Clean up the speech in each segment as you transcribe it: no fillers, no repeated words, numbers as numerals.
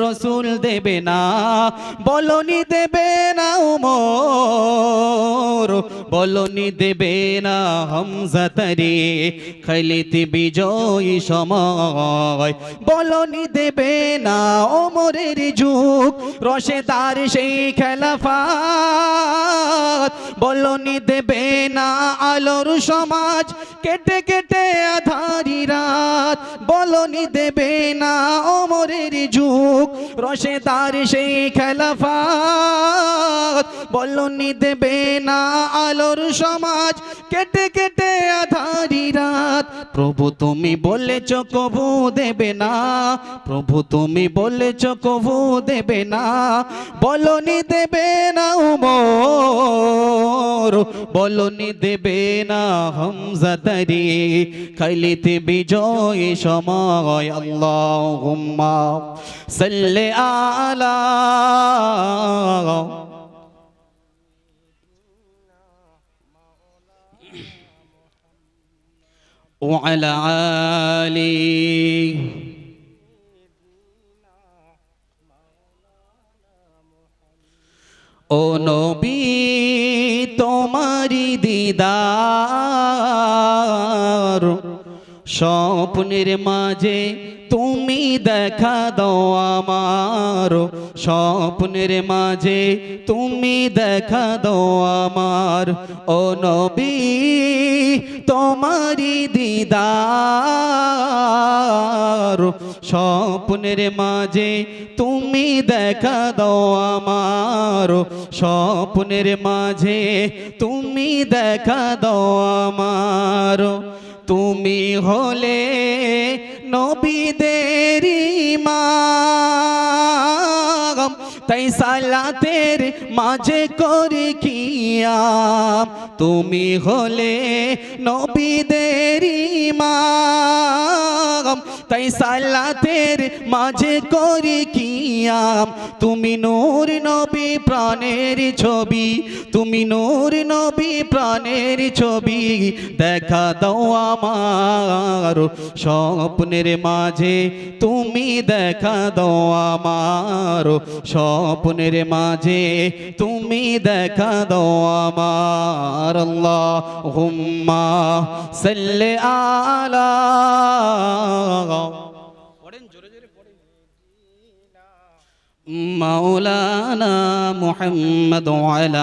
রসুল দেবে না, বলনি দেবে না উমর, বলনি দেবে না হামজা তারে খালিদ বিজয়ী সময়, বলনি দেবে না ওমরের যুগ রশেদার সেই খেলাফত, বলনি দেবে না আলোর সমাজ কেটে কেটে আধারি রাত, বলনি দেবে না ওমরের যুগ রশেদার সেই খেলাফত, বলনি দেবে না আলোর সমাজ কেটে কেটে আধারি রাত। প্রভু তুমি বলেছ কবু দেবে না, প্রভু তুমি বলেছ কবু দেবে না, বলনি দেবে না উমর, বলনি দেবে না হামজা তারে খালিদ বিজয়ী সময়। আল্লাহুম্মা সাল্লি আলা وعلى آله ও নবী তোমারি দিদার স্বপ্নের মাঝে তুমি দেখা দাও আমার, স্বপ্নের মাঝে তুমি দেখা দাও আমার। ও নবী তোমারি দিদার স্বপ্নের মাঝে তুমি দেখা দাও আমার, স্বপ্নের মাঝে তুমি দেখা দাও আমার। তুমি হলে নবীদের ইমাম, তাই সালাতের মাঝে করি কিয়াম। তুমি হলে নবীদের ইমাম, তাই সালাতের মাঝে করি কিয়াম। তুমি নূর নবী প্রাণের ছবি, তুমি নূর নবী প্রাণের ছবি দেখা দাও আমার, স্বপ্নের মাঝে তুমি দেখা দাও আমার, স্বপ্নের মাঝে তুমি দেখা দাও আমার। আল্লাহুম্মা সাল্লি আলা মাওলানা মুহাম্মদ ওয়া আলা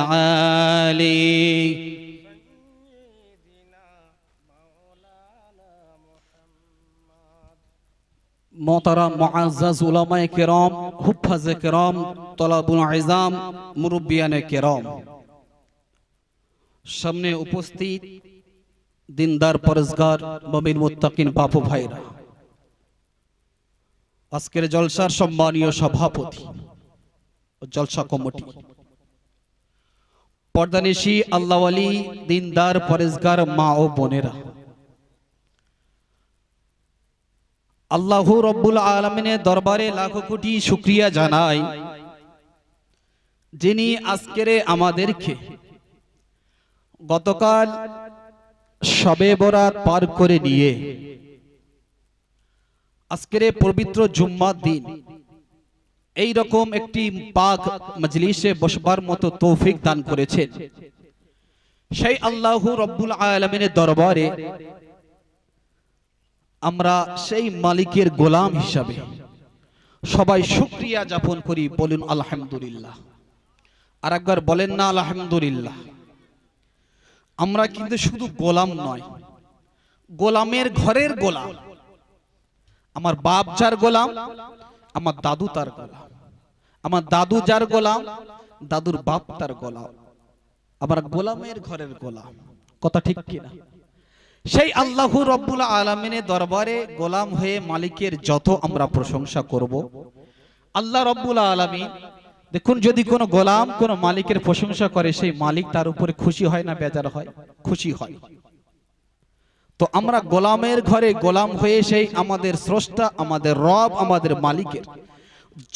আলিহি মোহতারাম মুআজ্জাজ উলামায়ে কেরাম, হুফাজে কেরাম, তলাবুল ইলম, মুরব্বিয়ানে কেরাম, সামনে উপস্থিত দিনদার পরেজগার মুমিন মুত্তাকিন বাপু ভাইরা, আজকের জলসার সম্মানীয় সভাপতি ও জলসা কমিটি, পর্দানিশী আল্লাহওয়ালি দিনদার পরেজগার মা ও বোনেরা, আল্লাহ রব্বুল আলামিনের দরবারে লাখো কোটি শুকরিয়া জানাই, যিনি আজকের আমাদেরকে গতকাল শবে বরাত পার করে নিয়ে আজকের পবিত্র জুম্মার দিন এই রকম একটি পাক মজলিসে বসবার মতো তৌফিক দান করেছেন। সেই আল্লাহ রব্বুল আলামিনের দরবারে আমরা সেই মালিকের গোলাম হিসাবে সবাই শুকরিয়া যাপন করি, বলুন আলহামদুলিল্লাহ। আর একবার বলেন না আলহামদুলিল্লাহ। আমরা কিন্তু শুধু গোলাম নয়, গোলামের ঘরের গোলাম। আমার বাপ যার গোলাম, আমার দাদু তার গোলাম, আমার দাদু যার গোলাম, দাদুর বাপ তার গোলাম, আমার গোলামের ঘরের গোলাম। কথা ঠিক কিনা? সেই আল্লাহ রব্বুল আলামিনের দরবারে গোলাম হয়ে মালিকের যত আমরা প্রশংসা করব, আল্লাহ রব্বুল আলামিন দেখুন, যদি কোনো গোলাম কোনো মালিকের প্রশংসা করে, সেই মালিক তার উপরে খুশি হয় না বেজার হয়? খুশি হয়। তো আমরা গোলামের ঘরে গোলাম হয়ে সেই আমাদের স্রষ্টা, আমাদের রব, আমাদের মালিকের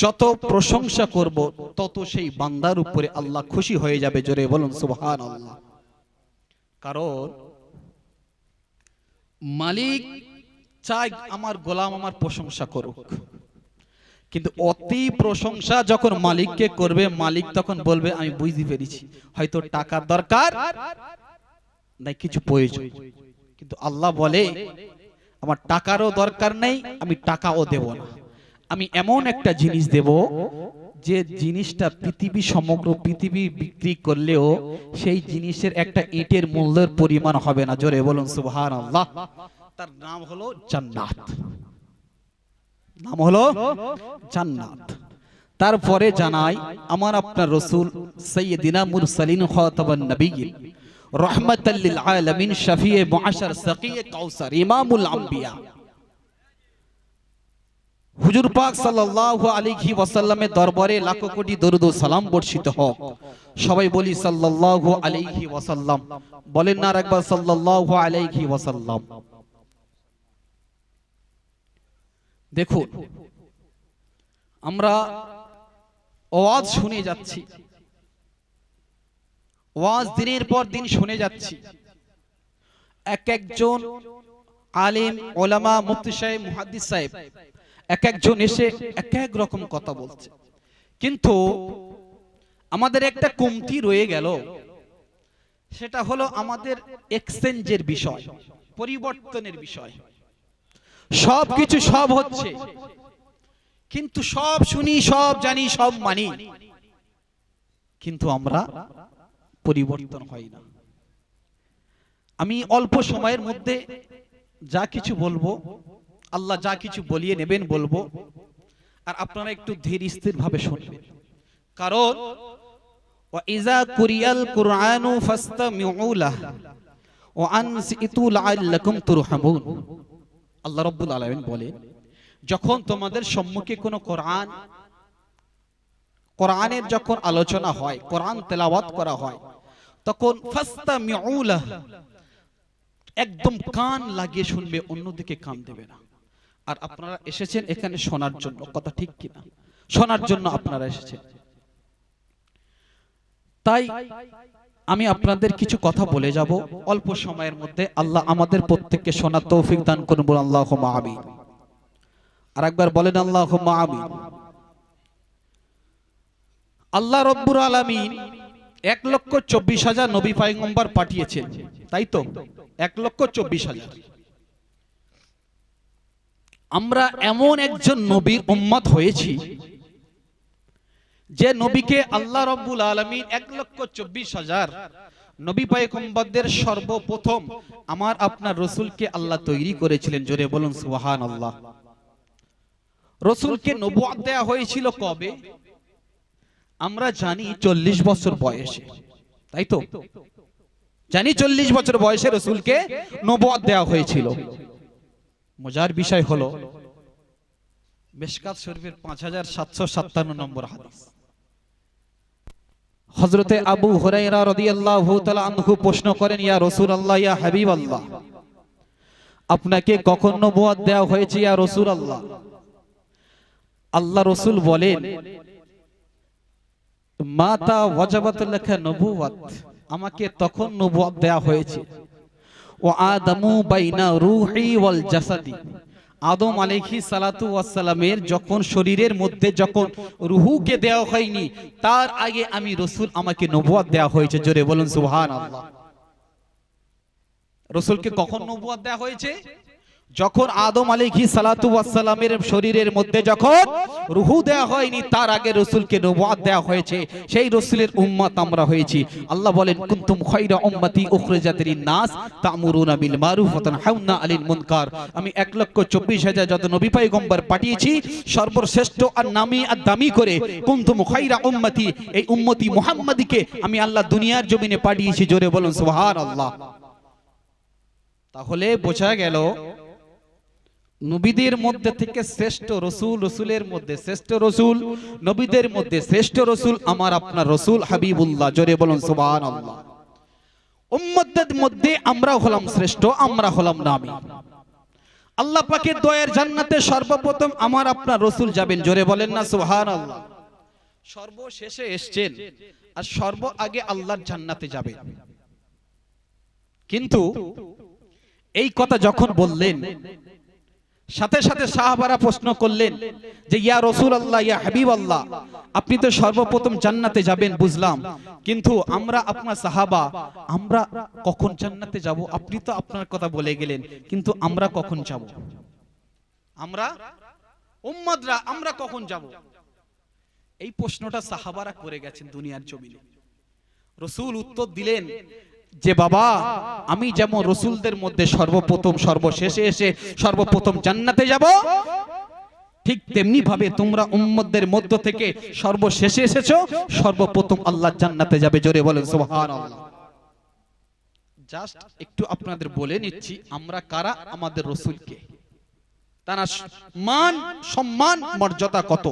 যত প্রশংসা করব, তত সেই বান্দার উপরে আল্লাহ খুশি হয়ে যাবে। জোরে বলুন সুবহানাল্লাহ। কারণ মালিক চাই আমার গোলাম আমার প্রশংসা করুক, কিন্তু অতি প্রশংসা যখন মালিককে করবে, মালিক তখন বলবে আমি বুঝতে পেরেছি হয়তো টাকার দরকার নাই, কিছু প্রয়োজন। কিন্তু আল্লাহ বলে আমার টাকারও দরকার নেই, আমি টাকাও দেব না, আমি এমন একটা জিনিস দেব যে জিনিসটা পৃথিবী, সমগ্র পৃথিবী বিক্রি করলেও সেই জিনিসের একটা ইটের মূল্যের পরিমাণ হবে না। জোরে বলুন সুবহানাল্লাহ। তার নাম হলো জান্নাত, নাম হলো জান্নাত। তারপরে জানাই আমার আপনার রাসূল সাইয়্যিদিনা মুরসালিন খাতাবান নবিয়্যিন রাহমাতাল লিল আলামিন শাফিয়ে মুআশশার সাকিয়ে কাউসার ইমামুল আম্বিয়া হুজুর পাক সাল্লাল্লাহু আলাইহি ওয়াসাল্লামের দরবারে লাখো কোটি দরুদ ও সালাম বর্ষিত হোক। সবাই বলি সাল্লাল্লাহু আলাইহি ওয়াসাল্লাম। বলেন না একবার সাল্লাল্লাহু আলাইহি ওয়াসাল্লাম। দেখুন আমরা ওয়াজ শুনে যাচ্ছি, ওয়াজ দিনের পর দিন শুনে যাচ্ছি, এক একজন আলেম, ওলামা, মুফতি সাহেব, মুহাদ্দিস সাহেব এক একজন এসে এক এক রকম কথা বলছে। কিন্তু আমাদের একটা কমতি রয়ে গেল, সেটা হলো আমাদের এক্সচেঞ্জের বিষয়, পরিবর্তনের বিষয়। সবকিছু সব হচ্ছে, কিন্তু সব শুনি, সব জানি, সব মানি, কিন্তু আমরা পরিবর্তন হয় না। আমি অল্প সময়ের মধ্যে যা কিছু বলবো, আল্লাহ যা কিছু বলিয়ে নেবেন বলবো, আর আপনারা একটু ধীর স্থির ভাবে শুনবেন। কারণ ওয়াইজা কুরিয়াল কুরআনু ফাসতামিউ লাহু ওয়া আনসিতু লাআল্লাকুম তুরহামুন। আল্লাহ রাব্বুল আলামিন বলেন, যখন তোমাদের সম্মুখে কোনো কোরআনের যখন আলোচনা হয়, কোরআন তেলাওয়াত করা হয়, তখন ফাসতামিউ লাহু, একদম কান লাগিয়ে শুনবে, অন্যদিকে কান দেবে না। আর আপনারা এসেছেন এখানে শোনার জন্য, কথা ঠিক কিনা? শোনার জন্য আপনারা এসেছেন। তাই আমি আপনাদের কিছু কথা বলে যাব অল্প সময়ের মধ্যে। আল্লাহ আমাদের প্রত্যেককে শোনার তৌফিক দান করুন, বলুন আল্লাহুম্মা আমিন। আর একবার বলেন আল্লাহুম্মা আমিন। আল্লাহ রাব্বুল আলামিন 1,24,000 নবী পয়গম্বর পাঠিয়েছেন, তাই তো? 1,24,000। আমরা এমন একজন নবীর উম্মত হয়েছি যে নবীকে আল্লাহ রাব্বুল আলামিন 1,24,000 নবী পয়গম্বরদের সর্বপ্রথম আমার আপনার রাসূলকে আল্লাহ তৈরি করেছিলেন। জোরে বলুন সুবহানাল্লাহ। রাসূলকে নবুয়ত দেয়া হয়েছিল কবে? আমরা জানি 40 বছর বয়সে, তাই তো? জানি 40 বছর বয়সে রাসূলকে নবুয়ত দেয়া হয়েছিল। মজার বিষয় হলো মিশকাত শরীফের 5757 নম্বর হাদিস, হযরতে আবু হুরায়রা রাদিয়াল্লাহু তাআলা আনহু প্রশ্ন করেন, ইয়া রাসূলুল্লাহ, ইয়া হাবিবাল্লাহ, আপনাকে কখন নবুয়ত দেয়া হয়েছে ইয়া রাসূলুল্লাহ? আল্লাহ রাসূল বলেন, মাতা ওয়াজাবাত লাকা নবুয়ত, আমাকে তখন নবুয়ত দেয়া হয়েছে। ও আদামু বাইনা রূহি ওয়াল জাসাদি, আদম আলাইহিস সালাতু ওয়াস সালামের যখন শরীরের মধ্যে যখন রূহকে দেওয়া হয়নি, তার আগে আমি রাসূল, আমাকে নবুয়ত দেয়া হয়েছে। জোরে বলুন সুবহানাল্লাহ। রাসূলকে কখন নবুয়ত দেয়া হয়েছে? যখন আদম আলাইহিস সালাতু ওয়াস সালামের শরীরের মধ্যে যখন রূহ দেয়া হয়নি, তার আগে রাসূলকে নবুয়ত দেয়া হয়েছে। সেই রাসূলের উম্মত আমরা হয়েছি। আল্লাহ বলেন, কুনতুম খায়রা উম্মতি উখরিজাত লিন-নাস তা'মুরুনা বিল মারুফ ওয়া তানহাউনা আনিল মুনকার। আমি 1,24,000 যত নবী পয়গম্বর পাঠিয়েছি, সর্বশ্রেষ্ঠ আর নামী আর দামি করে কুনতুম খায়রা উম্মতি, এই উম্মতি মুহাম্মাদিকে আমি আল্লাহ দুনিয়ার জমিনে পাঠিয়েছি। জোরে বলুন সুবহানাল্লাহ। তাহলে বোঝা গেল নবীদের মধ্যে থেকে শ্রেষ্ঠ রাসূল, রাসূলের মধ্যে শ্রেষ্ঠ রাসূল, নবীদের মধ্যে শ্রেষ্ঠ রাসূল আমার আপনার রাসূল হাবিবুল্লাহ। জোরে বলুন সুবহানাল্লাহ। উম্মতের মধ্যে আমরা হলাম শ্রেষ্ঠ, আমরা হলাম নামী। আল্লাহ পাকের দয়ার জান্নাতে সর্বপ্রথম আমার আপনার রাসূল যাবেন। জোরে বলেন না সুবহানাল্লাহ। সর্বশেষে এসেছেন আর সর্ব আগে আল্লাহর জান্নাতে যাবেন। কিন্তু এই কথা যখন বললেন, সাথে সাথে সাহাবারা প্রশ্ন করলেন যে ইয়া রাসূলুল্লাহ, ইয়া হাবিবাল্লাহ, আপনি তো সর্বপ্রথম জান্নাতে যাবেন বুঝলাম, কিন্তু আমরা আপনার সাহাবা, আমরা কখন জান্নাতে যাব? আপনি তো আপনার কথা বলে গেলেন, কিন্তু আমরা কখন যাব? আমরা উম্মতরা আমরা কখন যাব? এই প্রশ্নটা সাহাবারা করে গেছেন দুনিয়ার জমিনে। রাসূল উত্তর দিলেন যে বাবা, আমি যেমন রাসূলদের মধ্যে সর্বপ্রথম সর্বশেষে এসে সর্বপ্রথম জান্নাতে যাব, ঠিক তেমনি ভাবে তোমরা উম্মতদের মধ্য থেকে সর্বশেষে এসেছো, সর্বপ্রথম আল্লাহ জান্নাতে যাবে। জোরে বলেন সুবহানাল্লাহ। জাস্ট একটু আপনাদের বলে নিচ্ছি আমরা কারা, আমাদের রাসূলকে তার মান সম্মান মর্যাদা কত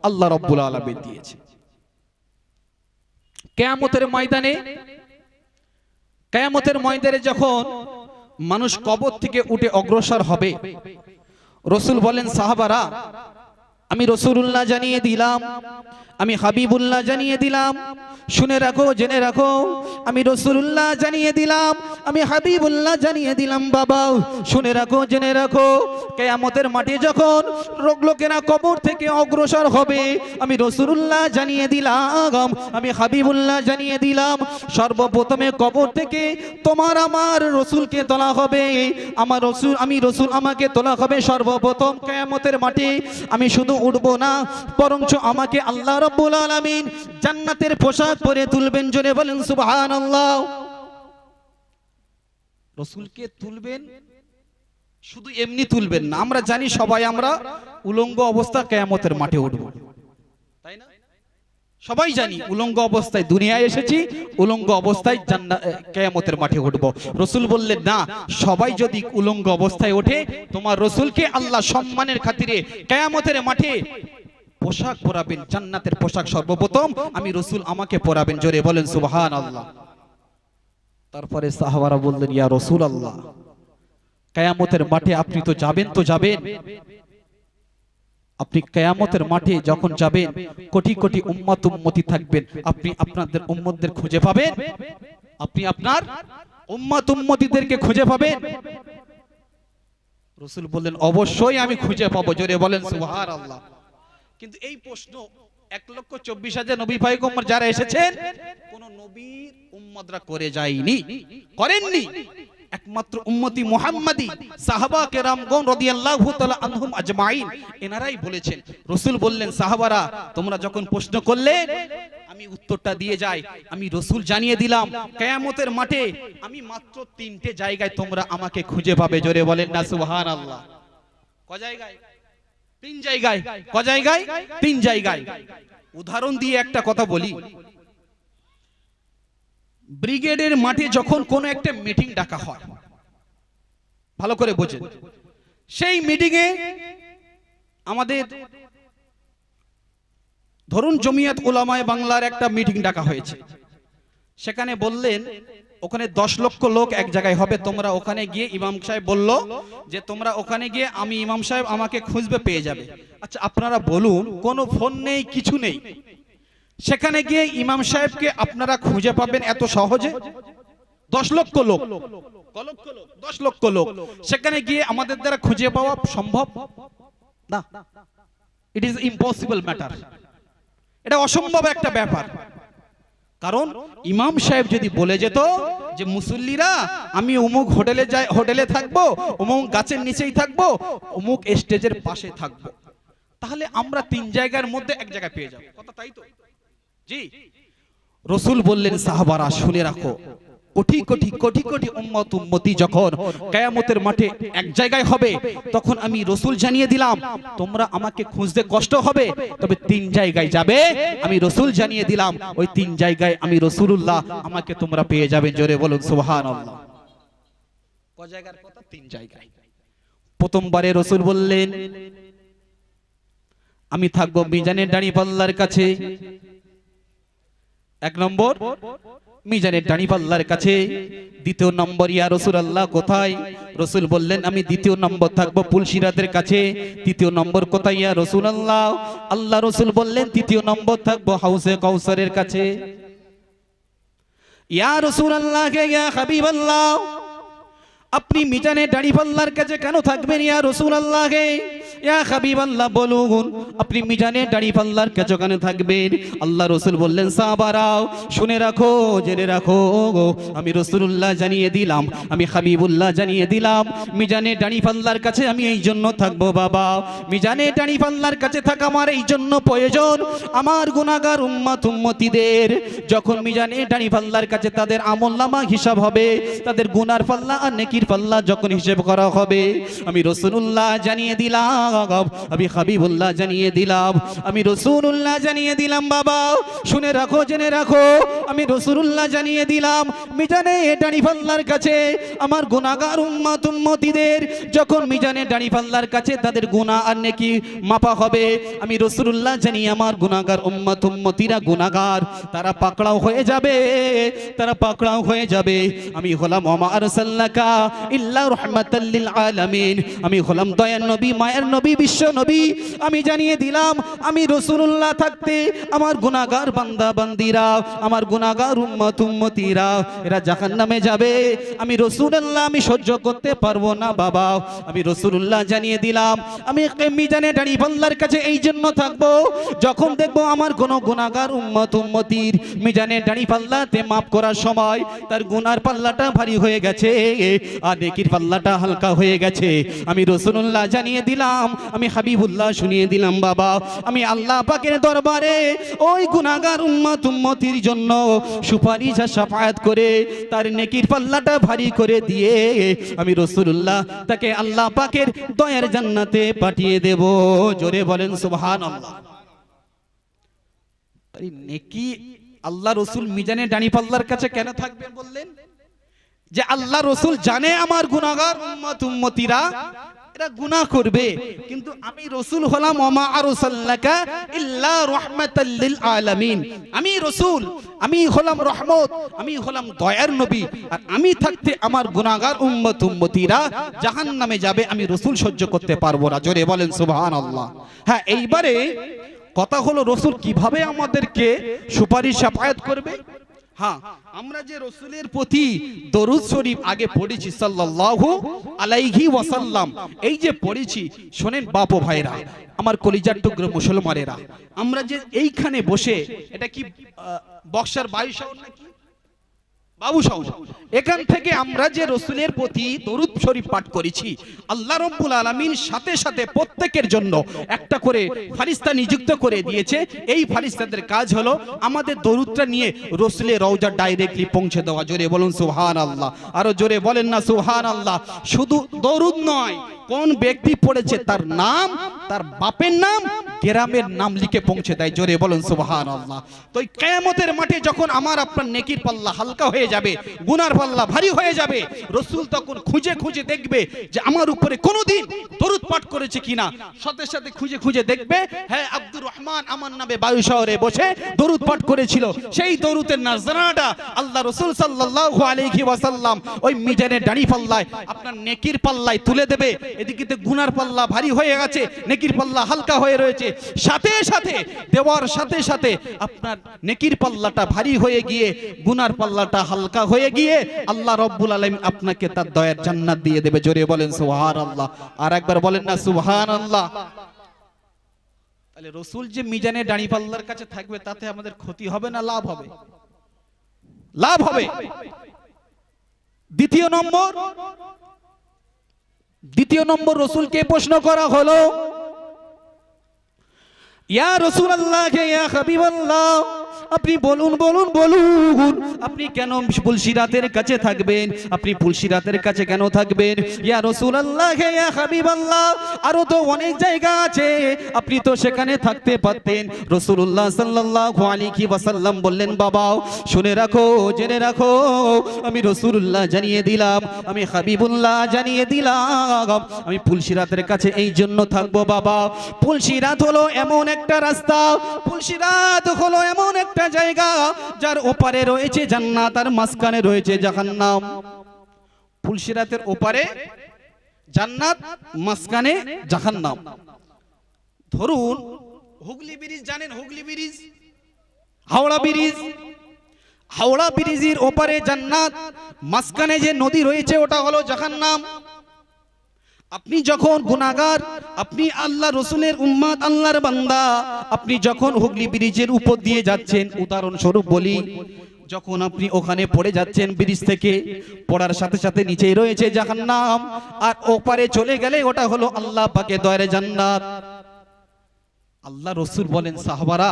আল্লাহ রাব্বুল আলামিন দিয়েছে। কিয়ামতের ময়দানে যখন মানুষ কবর থেকে উঠে অগ্রসর হবে, রাসূল বলেন সাহাবারা, আমি রাসূলুল্লাহ জানিয়ে দিলাম, আমি হাবিবুল্লাহ জানিয়ে দিলাম, শুনে রাখো, জেনে রাখো, আমি রাসূলুল্লাহ জানিয়ে দিলাম, আমি হাবিবুল্লাহ জানিয়ে দিলাম। বাবা শুনে রাখো, জেনে রাখো, কিয়ামতের মাঠে যখন লোকেরা কবর থেকে অগ্রসর হবে, আমি রাসূলুল্লাহ জানিয়ে দিলাম, আমি হাবিবুল্লাহ জানিয়ে দিলাম, সর্বপ্রথমে কবর থেকে তোমার আমার রাসূলকে তোলা হবে, আমি রাসূল আমাকে তোলা হবে সর্বপ্রথম কিয়ামতের মাঠে। আমি শুধু উঠবো না, বরঞ্চ আমাকে আল্লাহ রাব্বুল আলামিন জান্নাতের পোশাক পরে তুলবেন। জোরে বলেন সুবহানাল্লাহ। রাসূলকে তুলবেন, শুধু এমনি তুলবেন না, আমরা জানি সবাই আমরা উলঙ্গ অবস্থা কিয়ামতের মাঠে উঠব, তাই না? সবাই জানি উলঙ্গ অবস্থায় দুনিয়ায় এসেছি, উলঙ্গ অবস্থায় কিয়ামতের মাঠে উঠব। রাসূল বললেন না, সবাই যদি উলঙ্গ অবস্থায় ওঠে, তোমার রাসূলকে আল্লাহ সম্মানের খাতিরে কিয়ামতের মাঠে পোশাক পরাবেন, জান্নাতের পোশাক সর্বপ্রথম আমি রাসূল আমাকে পরাবেন। জোরে বলেন সুবহানাল্লাহ। তারপরে সাহাবারা বললেন ইয়া রাসূলুল্লাহ, কিয়ামতের মাঠে আপনি তো যাবেন, আপনি কিয়ামতের মাঠে যখন যাবেন কোটি কোটি উম্মতি থাকবেন, আপনি আপনাদের উম্মতদের খুঁজে পাবেন? আপনি আপনার উম্মতিদেরকে খুঁজে পাবেন? রাসূল বললেন অবশ্যই আমি খুঁজে পাবো। জোরে বলেন সুবহানাল্লাহ। কিন্তু এই প্রশ্ন 1,24,000 নবী পয়গম্বর যারা এসেছেন, কোন নবীর উম্মতরা করে যায়নি, করেননি। একমাত্র উম্মতি মুহাম্মাদি সাহাবা কেরামগণ রাদিয়াল্লাহু তাআলা আনহুম আজমাইন এনারাই বলেছেন। রাসূল বললেন সাহাবারা, তোমরা যখন প্রশ্ন করলে আমি উত্তরটা দিয়ে যাই, আমি রাসূল জানিয়ে দিলাম কিয়ামতের মাঠে আমি মাত্র 3টে জায়গায় তোমরা আমাকে খুঁজে পাবে। জোরে বলেন না সুবহানাল্লাহ। ক জায়গায়? 3 জায়গায়। ক জায়গায়? 3 জায়গায়। উদাহরণ দিয়ে একটা কথা বলি, ব্রিগেডের মাঠে যখন কোনো একটা মিটিং ডাকা হয়, ভালো করে বোঝেন, সেই মিটিংয়ে আমাদের ধরুন জমিয়ত উলামায়ে বাংলার একটা মিটিং ডাকা হয়েছে, সেখানে বললেন ওখানে 10 লক্ষ লোক এক জায়গায় হবে, তোমরা ওখানে গিয়ে, ইমাম সাহেব বলল যে তোমরা ওখানে গিয়ে আমি ইমাম সাহেব আমাকে খুঁজবে, পেয়ে যাবে। আচ্ছা আপনারা বলুন, কোনো ফোন নেই, কিছু নেই, সেখানে গিয়ে ইমাম সাহেবকে আপনারা খুঁজে পাবেন এত সহজে? 10 লক্ষ লোক, 10 লক্ষ লোক, সেখানে গিয়ে আমাদের দ্বারা খুঁজে পাওয়া সম্ভব না। ইট ইজ ইম্পসিবল ম্যাটার, এটা অসম্ভব একটা ব্যাপার। কারণ ইমাম সাহেব যদি বলে যেত যে মুসল্লিরা আমি অমুক হোটেলে থাকবো, অমুক গাছের নিচেই থাকবো, অমুক স্টেজের পাশে থাকবো, তাহলে আমরা 3 জায়গার মধ্যে এক জায়গায় পেয়ে যাব, কথা তাই তো? জি। রাসূল বললেন সাহাবারা শুনে রাখো, কোটি কোটি কোটি কোটি উম্মতি যখন কিয়ামতের মাঠে এক জায়গায় হবে, তখন আমি রাসূল জানিয়ে দিলাম তোমরা আমাকে খুঁজতে কষ্ট হবে, তবে 3 জায়গায় যাবে, আমি রাসূল জানিয়ে দিলাম ওই 3 জায়গায় আমি রাসূলুল্লাহ আমাকে তোমরা পেয়ে যাবেন। জোরে বলুন সুবহানাল্লাহ। ক জায়গার কথা? 3 জায়গায়। প্রথমবারে রাসূল বললেন আমি থাকবো মিজানের দাঁড়িপাল্লার কাছে, 1 নম্বর মিজানের দাঁড়িপাল্লার কাছে। 2 নম্বর ইয়া রাসূলুল্লাহ কোথায়? রাসূল বললেন আমি 2 নম্বর থাকবো পুলসিরাতের কাছে। 3 নম্বর কোথায় ইয়া রাসূলুল্লাহ? আল্লাহ রাসূল বললেন 3 নম্বর থাকবো হাউজে কাউসারের কাছে। ইয়া রাসূলুল্লাহ, ইয়া হাবিবাল্লাহ, আপনি মিজানে দাঁড়িপাল্লার কাছে কেন থাকবেন ইয়া রাসূলুল্লাহ ইয়া হাবিবাল্লাহ বলুন আপনি মিজানে দাঁড়িপাল্লার কাছে কেন থাকবেন? আল্লাহ রাসূল বললেন সাহাবারাও শুনে রাখো জেনে রাখো আমি রাসূলুল্লাহ জানিয়ে দিলাম আমি হাবিবুল্লাহ জানিয়ে দিলাম মিজানে দাঁড়িপাল্লার কাছে আমি এই জন্য থাকবো বাবা মিজানে দাঁড়িপাল্লার কাছে থাকা আমার এই জন্য প্রয়োজন আমার গুনাহগার উম্মত উম্মতিদের যখন মিজানে দাঁড়িপাল্লার কাছে তাদের আমলনামা হিসাব হবে তাদের গুনার পাল্লা আর নেকির পাল্লা যখন হিসাব করা হবে আমি রাসূলুল্লাহ জানিয়ে দিলাম আমি হাবিবুল্লাহ জানিয়ে দিলাম আমি রাসূলুল্লাহ জানিয়ে দিলাম বাবা শুনে রাখো জেনে রাখো আমি রাসূলুল্লাহ জানিয়ে দিলাম মিজানে দাঁড়িপাল্লার কাছে আমার গুনাহগার উম্মত উম্মতিদের যখন মিজানে দাঁড়িপাল্লার কাছে তাদের গুনাহ আর নেকি মাপা হবে আমি রাসূলুল্লাহ জানি আমার গুনাহগার উম্মত উম্মতিরা গুনাহগার তারা পাকড়াও হয়ে যাবে তারা পাকড়াও হয়ে যাবে আমি হলাম ওয়া মা আরসালনাকা ইল্লা রাহমাতাল লিল আলামিন আমি হলাম দয়ার নবী মায়ের নবী বিশ্ব নবী আমি জানিয়ে দিলাম আমি রাসূলুল্লাহ থাকতে আমার গুনাহগার বান্দা বান্দিরা আমার গুনাহগার উম্মত উম্মতিরা এরা জাহান্নামে যাবে আমি রাসূলুল্লাহ আমি সহ্য করতে পারবো না বাবা আমি রাসূলুল্লাহ জানিয়ে দিলাম আমি মিজানে দাঁড়িপাল্লার কাছে এই জন্য থাকবো যখন দেখবো আমার কোন গুনাহগার উম্মত উম্মতির মিজানে দাঁড়িপাল্লাতে মাপ করার সময় তার গুনার পাল্লাটা ভারী হয়ে গেছে আর নেকির পাল্লাটা হালকা হয়ে গেছে আমি রাসূলুল্লাহ জানিয়ে দিলাম আমি হাবিবুল্লাহ শুনিয়ে দিলাম বাবা আমি আল্লাহ পাকের দরবারে ওই গুনাহগার উম্মত উম্মতির জন্য সুপারিশ আর শাফায়াত করে তার নেকির পাল্লাটা ভারী করে দিয়ে আমি রাসূলুল্লাহ তাকে আল্লাহ পাকের দয়ার জান্নাতে পাঠিয়ে দেব জোরে বলেন সুবহানাল্লাহ তাই নেকি আল্লাহ রাসূল মিজানে দাঁড়িপাল্লার কাছে কেন থাকবেন বললেন যে আল্লাহ রাসূল জানে আমার গুনাহগার উম্মত উম্মতিরা এরা গুনাহ করবে কিন্তু আমি রাসূল হলাম ওয়া মা আরসালনাকা ইল্লা রাহমাতাল লিল আলামিন আমি রাসূল আমি হলাম রহমত আমি হলাম দয়ার নবী আর আমি থাকতে আমার গুনাহগার উম্মত উম্মতিরা জাহান্নামে যাবে আমি রাসূল সহ্য করতে পারবো না জোরে বলেন সুবহানাল্লাহ হ্যাঁ এইবারে কথা হলো রাসূল কিভাবে আমাদেরকে সুপারিশ শাফায়াত করবে হ্যাঁ আমরা যে রাসূলের প্রতি দরুদ শরীফ আগে পড়েছি সাল্লাল্লাহু আলাইহি ওয়াসাল্লাম এই যে পড়েছি শুনেন বাপ ও ভাইরা আমার কলিজার টুকরো মুসলমানেরা আমরা যে এইখানে বসে এটা কি বক্সার বায়ু সাউন্ড নাকি বাবু সাউন্ড এখান থেকে আমরা যে রাসূলের প্রতি দরুদ শরীফ পাঠ করেছি আল্লাহ রাব্বুল আলামিন সাথে সাথে প্রত্যেকের জন্য একটা করে ফেরেশতা নিযুক্ত করে দিয়েছে এই ফেরেশতাদের কাজ হলো আমাদের দরুদটা নিয়ে রাসূলের রওজা ডাইরেক্টলি পৌঁছে দেওয়া জোরে বলুন সুবহানাল্লাহ আরো জোরে বলেন না সুবহানাল্লাহ শুধু দরুদ নয় কোন ব্যক্তি পড়েছে তার নাম তার বাপের নাম গ্রামের নাম লিখে পৌঁছে দেয় জোরে বলুন সুবহানাল্লাহ তো এই কিয়ামতের মাঠে যখন আমার আপনার নেকির পাল্লা হালকা হয়ে যাবে গুনার পাল্লা ভারী হয়ে যাবে রাসূল তখন খুঁজে খুঁজে দেখবে যে আমার উপরে কোনোদিন দরুদ পাঠ করেছে কিনা সাথে সাথে খুঁজে খুঁজে দেখবে হ্যাঁ আব্দুর রহমান আমার নামে বায়ু শহরে বসে দরুদ পাঠ করেছিল সেই দরুদের নাজরানাটা আল্লাহ রাসূল সাল্লাল্লাহু আলাইহি ওয়াসাল্লাম ওই মিজানে দাঁড়িপাল্লায় আপনার নেকির পাল্লায় তুলে দেবে এদিকে গুনার পাল্লা ভারী হয়ে গেছে নেকির পাল্লা হালকা হয়ে রয়েছে সাথে সাথে দেওয়ার সাথে সাথে আপনার নেকির পাল্লাটা ভারী হয়ে গিয়ে গুনার পাল্লাটা হালকা হয়ে গিয়ে আল্লাহ রাব্বুল আলামিন আপনাকে তার দয়ার জান্নাত দিয়ে দেবে জোরে বলেন সুবহানাল্লাহ আর একবার বলেন না সুবহানাল্লাহ তাহলে রাসূল যে মিজানে দাঁড়িপাল্লার কাছে থাকবে তাতে আমাদের ক্ষতি হবে না লাভ হবে লাভ হবে দ্বিতীয় নম্বর রাসূলকে প্রশ্ন করা হলো ইয়া রাসূলুল্লাহ ইয়া হাবিবাল্লাহ আপনি বলুন বলুন বলুন আপনি কেন পুলসিরাতের কাছে থাকবেন আপনি পুলসিরাতের কাছে কেন থাকবেন ইয়া রাসূলুল্লাহ ইয়া হাবিবাল্লাহ আরো তো অনেক জায়গা আছে আপনি তো সেখানে থাকতে পারতেন রাসূলুল্লাহ সাল্লাল্লাহু আলাইহি ওয়াসাল্লাম বললেন বাবা শুনে রাখো জেনে রাখো আমি রাসূলুল্লাহ জানিয়ে দিলাম আমি হাবিবুল্লাহ জানিয়ে দিলাম আমি পুলসিরাতের কাছে এই জন্য থাকবো বাবা পুলসিরাত হলো এমন একটা রাস্তা পুলসিরাত হলো এমন একটা জায়গা যার ওপারে রয়েছে জান্নাত আর মাঝখানে রয়েছে জাহান্নাম পুলসিরাতের ওপারে জান্নাত মাঝখানে জাহান্নাম ধরুন হুগলি ব্রিজ জানেন হুগলি ব্রিজ হাওড়া ব্রিজ হাওড়া ব্রিজের ওপারে জান্নাত, মাঝখানে যে নদী রয়েছে ওটা হলো জাহান্নাম। আপনি যখন গুনাহগার, আপনি আল্লাহ রসুলের উম্মত, আল্লাহর বান্দা, আপনি যখন হুগলি ব্রিজের উপর দিয়ে যাচ্ছেন, উদাহরণস্বরূপ বলি, যখন আপনি ওখানে পড়ে যাচ্ছেন ব্রিজ থেকে, পড়ার সাথে সাথে নিচেই রয়েছে জাহান্নাম, আর ওপারে চলে গেলে ওটা হলো আল্লাহ পাকের দয়ারে জান্নাত। আল্লাহ রসুল বলেন, সাহাবারা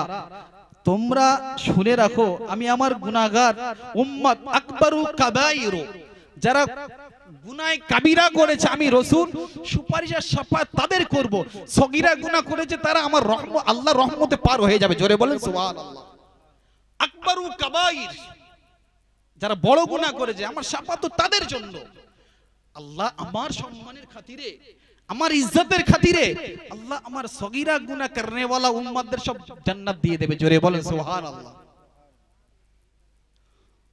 তোমরা শুনে রাখো, আমি আমার গুনাহগার উম্মত, আকবারু কাবাইরু, যারা গুনাহ কাবিরা করেছে আমি রসুল সুপারিশ আর শাফাত তাদের করব, সগীরা গুনাহ করেছে তারা আমার রহমত, আল্লাহর রহমতে পার হয়ে যাবে। জোরে বলেন সুবহানাল্লাহ। আকবারু কাবাইর, যারা বড় গুনাহ করেছে আমার শাফাত তাদের জন্য। আল্লাহ আমার সম্মানের খাতিরে, আমার ইজ্জতের খাতিরে আল্লাহ আমার সগীরা গুনাহ করনে वाला উম্মতদের সব জান্নাত দিয়ে দেবে। জোরে বলেন সুবহানাল্লাহ।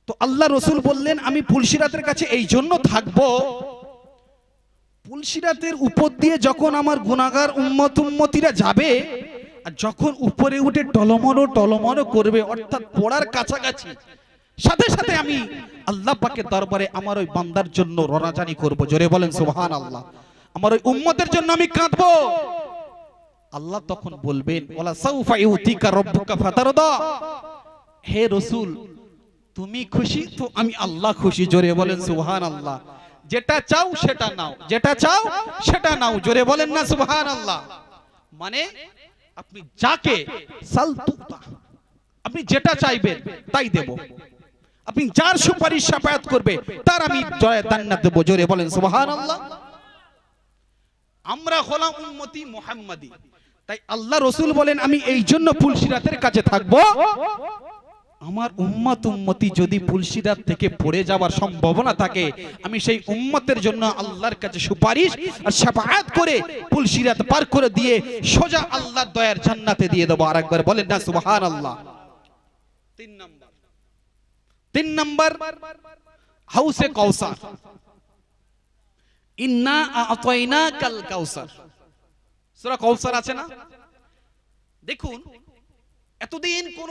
তো আল্লাহ রসুল বললেন, আমি পুলসিরাতের কাছে এই জন্য থাকবো, পুলসিরাতের উপর দিয়ে যখন আমার গুনাহগার উম্মতিরা যাবে, আর যখন উপরে উঠে টলমলো করবে, অর্থাৎ পড়ার কাছাকাছি, সাথে সাথে আমি আল্লাহ পাকের দরবারে আমার ওই বান্দার জন্য রনাজানি করব। জোরে বলেন সুবহানাল্লাহ। আমার ওই উম্মতের জন্য আমি কাঁদবো। আল্লাহ তখন বলবেন, ওয়ালা সাউফা ইউতিকা রাব্বুকা ফাতারদা, হে রাসূল তুমি খুশি তো আমি আল্লাহ খুশি। জোরে বলেন সুবহানাল্লাহ। যেটা চাও সেটা নাও, যেটা চাও সেটা নাও। জোরে বলেন না সুবহানাল্লাহ। মানে আপনি যাকে সালতুতা, আপনি যেটা চাইবেন তাই দেব। আপনি যার সুপারিশ শাফায়াত করবে তার আমি জান্নাত দেব। জোরে বলেন সুবহানাল্লাহ। আমরা হলাম উম্মতি মুহাম্মাদি, তাই আল্লাহ রসুল বলেন আমি এই জন্য পুলসিরাতের কাছে থাকবো, আমার উম্মতি যদি পুলসিরাত থেকে পড়ে যাওয়ার সম্ভাবনা থাকে, আমি সেই উম্মতের জন্য আল্লাহর কাছে সুপারিশ আর শাফাআত করে পুলসিরাত পার করে দিয়ে সোজা আল্লাহর দয়ার জান্নাতে দিয়ে দেব। আরেকবার বলেন না সুবহানাল্লাহ। তিন নাম্বার হাউসে কাউসার, ইন্না আ'তাইনাকাল কাউসার। সূরা কাউসার আছে না? দেখুন, এতদিন কোন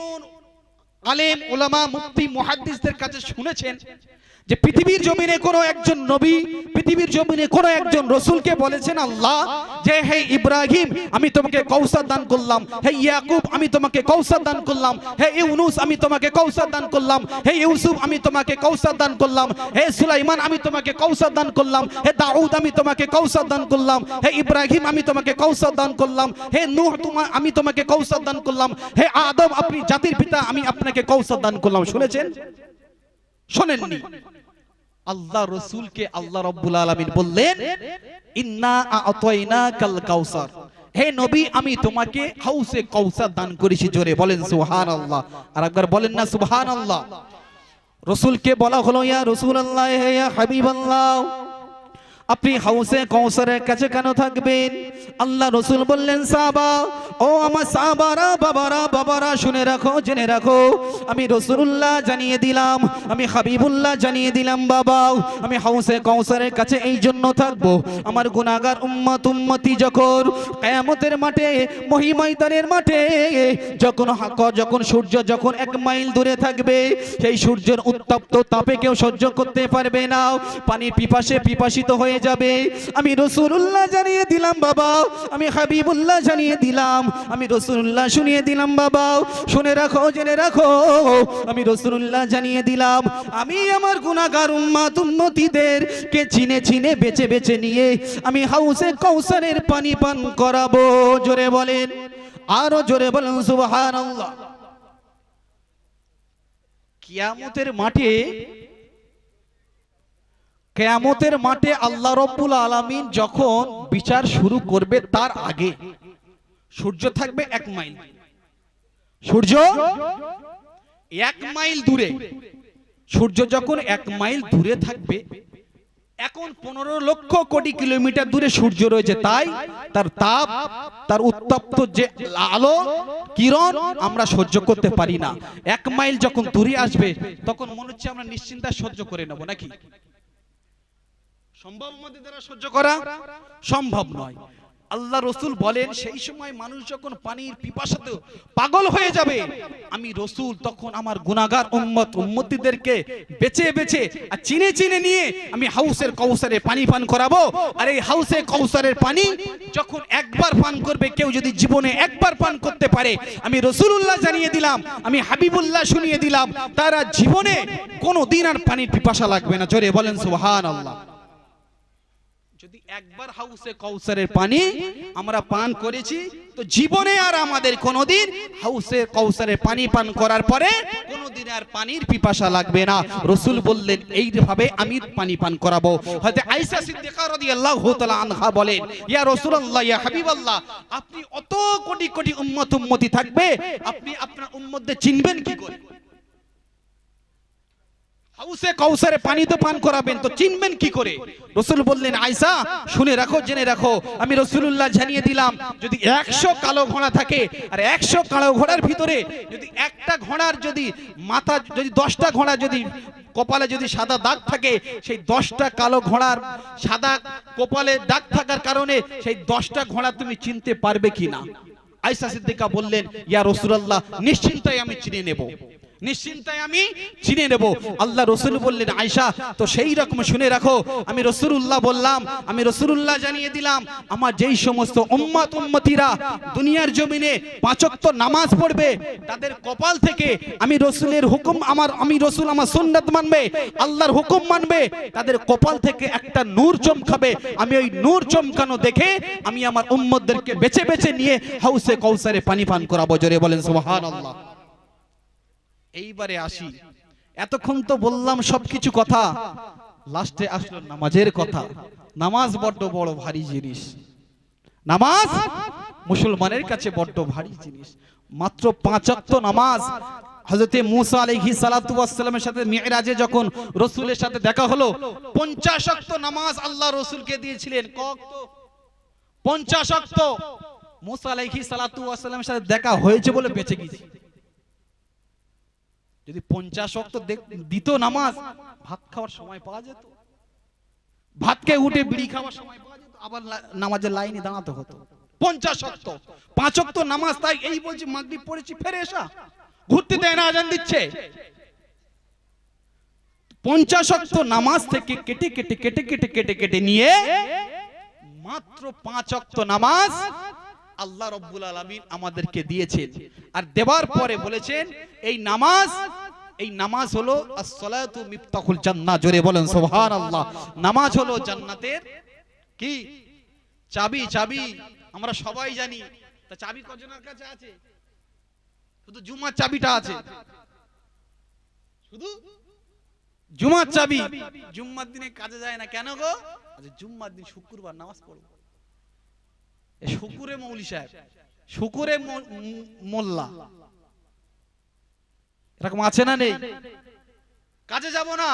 আলেম ওলামা মুফতি মুহাদ্দিসদের কাছে শুনেছেন যে পৃথিবীর জমিনে কোন একজন নবী, পৃথিবীর জমিনে কোন একজন রাসূলকে বলেছেন আল্লাহ যে হে ইব্রাহিম আমি তোমাকে কাউসার দান করলাম, হে ইয়াকুব আমি তোমাকে কাউসার দান করলাম, হে ইউনুস আমি তোমাকে কাউসার দান করলাম, হে ইউসুফ আমি তোমাকে কাউসার দান করলাম, হে সুলাইমান আমি তোমাকে কাউসার দান করলাম, হে দাউদ আমি তোমাকে কাউসার দান করলাম, হে ইব্রাহিম আমি তোমাকে কাউসার দান করলাম, হে নূহ আমি তোমাকে কাউসার দান করলাম, হে আদম আপনি জাতির পিতা আমি আপনাকে কাউসার দান করলাম। শুনেছেন? শোনেননি? আল্লাহ রসুলকে আল্লাহ রাব্বুল আলামিন বললেন ইন্না আ'তাইনাকাল কাউসার, হে নবী আমি তোমাকে হাউসে কাউসার দান করেছি। জোরে বলেন সুবহানাল্লাহ। আর একবার বলেন না সুবহানাল্লাহ। রসুলকে বলা হলো ইয়া রাসূলুল্লাহ, হে ইয়া হাবিবাল্লাহ, আপনি হাউসে কাউসারের কাছে কেন থাকবেন? আল্লাহ রসুল বললেন, সাহাবা, ও আমার সাহাবারা, বাবারা শুনে রাখো, জেনে রাখো, আমি রাসূলুল্লাহ জানিয়ে দিলাম, আমি হাবিবুল্লাহ জানিয়ে দিলাম, বাবা আমি হাউসে কাউসারের কাছে এই জন্য থাকবো, আমার গুনাহগার উম্মতি যখন কিয়ামতের মাঠে, মহিময়দানের মাঠে যখন সূর্য যখন 1 মাইল দূরে থাকবে, সেই সূর্যের উত্তপ্ত তাপে কেউ সহ্য করতে পারবে না, পানির পিপাসিত হয়ে যাবে। আমি রাসূলুল্লাহ জানিয়ে দিলাম বাবা, আমি হাবিবুল্লাহ জানিয়ে দিলাম, আমি রাসূলুল্লাহ শুনিয়ে দিলাম বাবা, শুনে রাখো, জেনে রাখো, আমি রাসূলুল্লাহ জানিয়ে দিলাম, আমি আমার গুনাহগার উম্মতিদের কে চিনে বেছে নিয়ে আমি হাউসে কাউসারের পানি পান করাবো। জোরে বলেন, আরো জোরে বলেন সুবহানাল্লাহ। কিয়ামতের মাঠে আল্লাহ রাব্বুল আলামিন যখন বিচার শুরু করবে, তার আগে সূর্য থাকবে 1 মাইল, সূর্য 1 মাইল দূরে। সূর্য যখন 1 মাইল দূরে থাকবে, এখন 15 লক্ষ কোটি কিলোমিটার দূরে সূর্য রয়েছে, তাই তার তাপ, তার উত্তপ্ত যে আলো কিরণ আমরা সহ্য করতে পারি না। 1 মাইল যখন দূরে আসবে তখন মনে হচ্ছে আমরা নিশ্চিন্তায় সহ্য করে নেব, নাকি? সম্ভব আমাদের দ্বারা সহ্য করা? সম্ভব নয়। আল্লাহ রসুল বলেন সেই সময় মানুষ যখন পানির পিপাসাতে পাগল হয়ে যাবে, আমি রসুল তখন আমার গুনাহগার উম্মতিদেরকে বেছে বেছে আর চিনে চিনে নিয়ে আমি হাউসের কাউসারে পানি পান করাবো। আর এই হাউসে কাউসারের পানি যখন একবার পান করবে, কেউ যদি জীবনে একবার পান করতে পারে, আমি রাসূলুল্লাহ জানিয়ে দিলাম, আমি হাবিবুল্লাহ শুনিয়ে দিলাম, তারা জীবনে কোনোদিন আর পানির পিপাসা লাগবে না। জোরে বলেন সুবহানাল্লাহ। যদি একবার হাউসে কাউসারের পানি আমরা পান করেছি, তো জীবনে আর আমাদের কোনোদিন হাউসে কাউসারের পানি পান করার পরে কোনোদিন আর পানির পিপাসা লাগবে না। রাসূল বললেন এইভাবে আমি পানি পান করাবো। হযরত আয়েশা সিদ্দিকা রাদিয়াল্লাহু তাআলা আনহা বলেন, ইয়া রাসূলুল্লাহ, ইয়া হাবিবাল্লাহ, আপনি অত কোটি কোটি উম্মতি থাকবে, আপনি আপনার উম্মতদের চিনবেন কি করে? হাউসে কাউসারে পানি তো পান করাবেন, তো চিনবেন কি করে? রাসূল বললেন, আয়েশা শুনে রাখো, জেনে রাখো, আমি রাসূলুল্লাহ জানিয়ে দিলাম, যদি 100 কালো ঘোড়া থাকে আর 100 কালো ঘোড়ার ভিতরে যদি একটা ঘোড়ার যদি মাথা, যদি 10টা ঘোড়া যদি কপালে যদি সাদা দাগ থাকে, সেই 10টা কালো ঘোড়ার সাদা কপালে দাগ থাকার কারণে সেই 10টা ঘোড়া তুমি চিনতে পারবে কিনা? আয়েশা সিদ্দিকা বললেন, ইয়া রাসূলুল্লাহ, নিশ্চিন্তায় আমি চিনে নেব, নিশ্চিন্তায় আমি চিনে নেব। আল্লাহ রাসূল বললেন, আয়েশা তো সেই রকম শুনে রাখো, আমি রাসূলুল্লাহ বললাম, আমি রাসূলুল্লাহ জানিয়ে দিলাম, আমার যেই সমস্ত উম্মতিরা দুনিয়ার জমিনে 5 ওয়াক্ত নামাজ পড়বে, তাদের কপাল থেকে আমি রাসূলের হুকুম, আমি রাসূল আমার সুন্নাত মানবে, আল্লাহর হুকুম মানবে, তাদের কপাল থেকে একটা নূর চমকাবে। আমি ওই নূর চমকানো দেখে আমি আমার উম্মতদেরকে বেছে বেছে নিয়ে হাউসে কাউসারে পানি পান করাবো। জোরে বলেন সুবহানাল্লাহ। এইবারে আসি, এতক্ষণ তো বললাম সবকিছু কথা, লাস্টে আসলো নামাজের কথা। নামাজ বড্ড বড় ভারী জিনিস, নামাজ মুসলমানের কাছে বড্ড ভারী জিনিস। মাত্র 5 ওয়াক্ত নামাজ। হযরতে মূসা আলাইহিস সালাতু ওয়াস সালামের সাথে মিরাজে যখন রাসূলের সাথে দেখা হলো, 50 ওয়াক্ত নামাজ আল্লাহ রাসূলকে দিয়েছিলেন। কত? 50 ওয়াক্ত। মূসা আলাইহিস সালাতু ওয়াস সালামের সাথে দেখা হয়েছে বলে বেঁচে গেছি। যদি 50 ওয়াক্ত দিত নামাজ, ভাত খাওয়ার সময় পাওয়া যেত, ভাতকে উঠে বিড়ি খাওয়ার সময় পাওয়া যেত, আবার নামাজের লাইনে দাঁড়াতে হতো। 50 ওয়াক্ত, 5 ওয়াক্ত নামাজ। তাই এই বলছি মাগরিব পড়েছি, ফেরে এসা ঘুরতে দেয় না, আজান দিচ্ছে। 50 ওয়াক্ত নামাজ থেকে কেটে কেটে কেটে কেটে কেটে কেটে নিয়ে মাত্র 5 ওয়াক্ত নামাজ আল্লাহ রাব্বুল আলামিন আমাদেরকে দিয়েছেন। আর দেওয়ার পরে বলেছেন, এই নামাজ হলো as-salatu মিফতাহুল জান্নাহ। জোরে বলেন সুবহানাল্লাহ। নামাজ হলো জান্নাতের কি চাবি। চাবি আমরা সবাই জানি। তা চাবি কজনের কাছে আছে? শুধু জুমার চাবিটা আছে, শুধু জুমার চাবি। জুম্মার দিনে কাজে যায় না কেন গো? আচ্ছা, জুম্মার দিন শুক্রবার নামাজ পড়বো, শুকুরে মৌলী সাহেব, শুকুরে মোল্লা, এরকম আছে না নেই? কাজে যাব না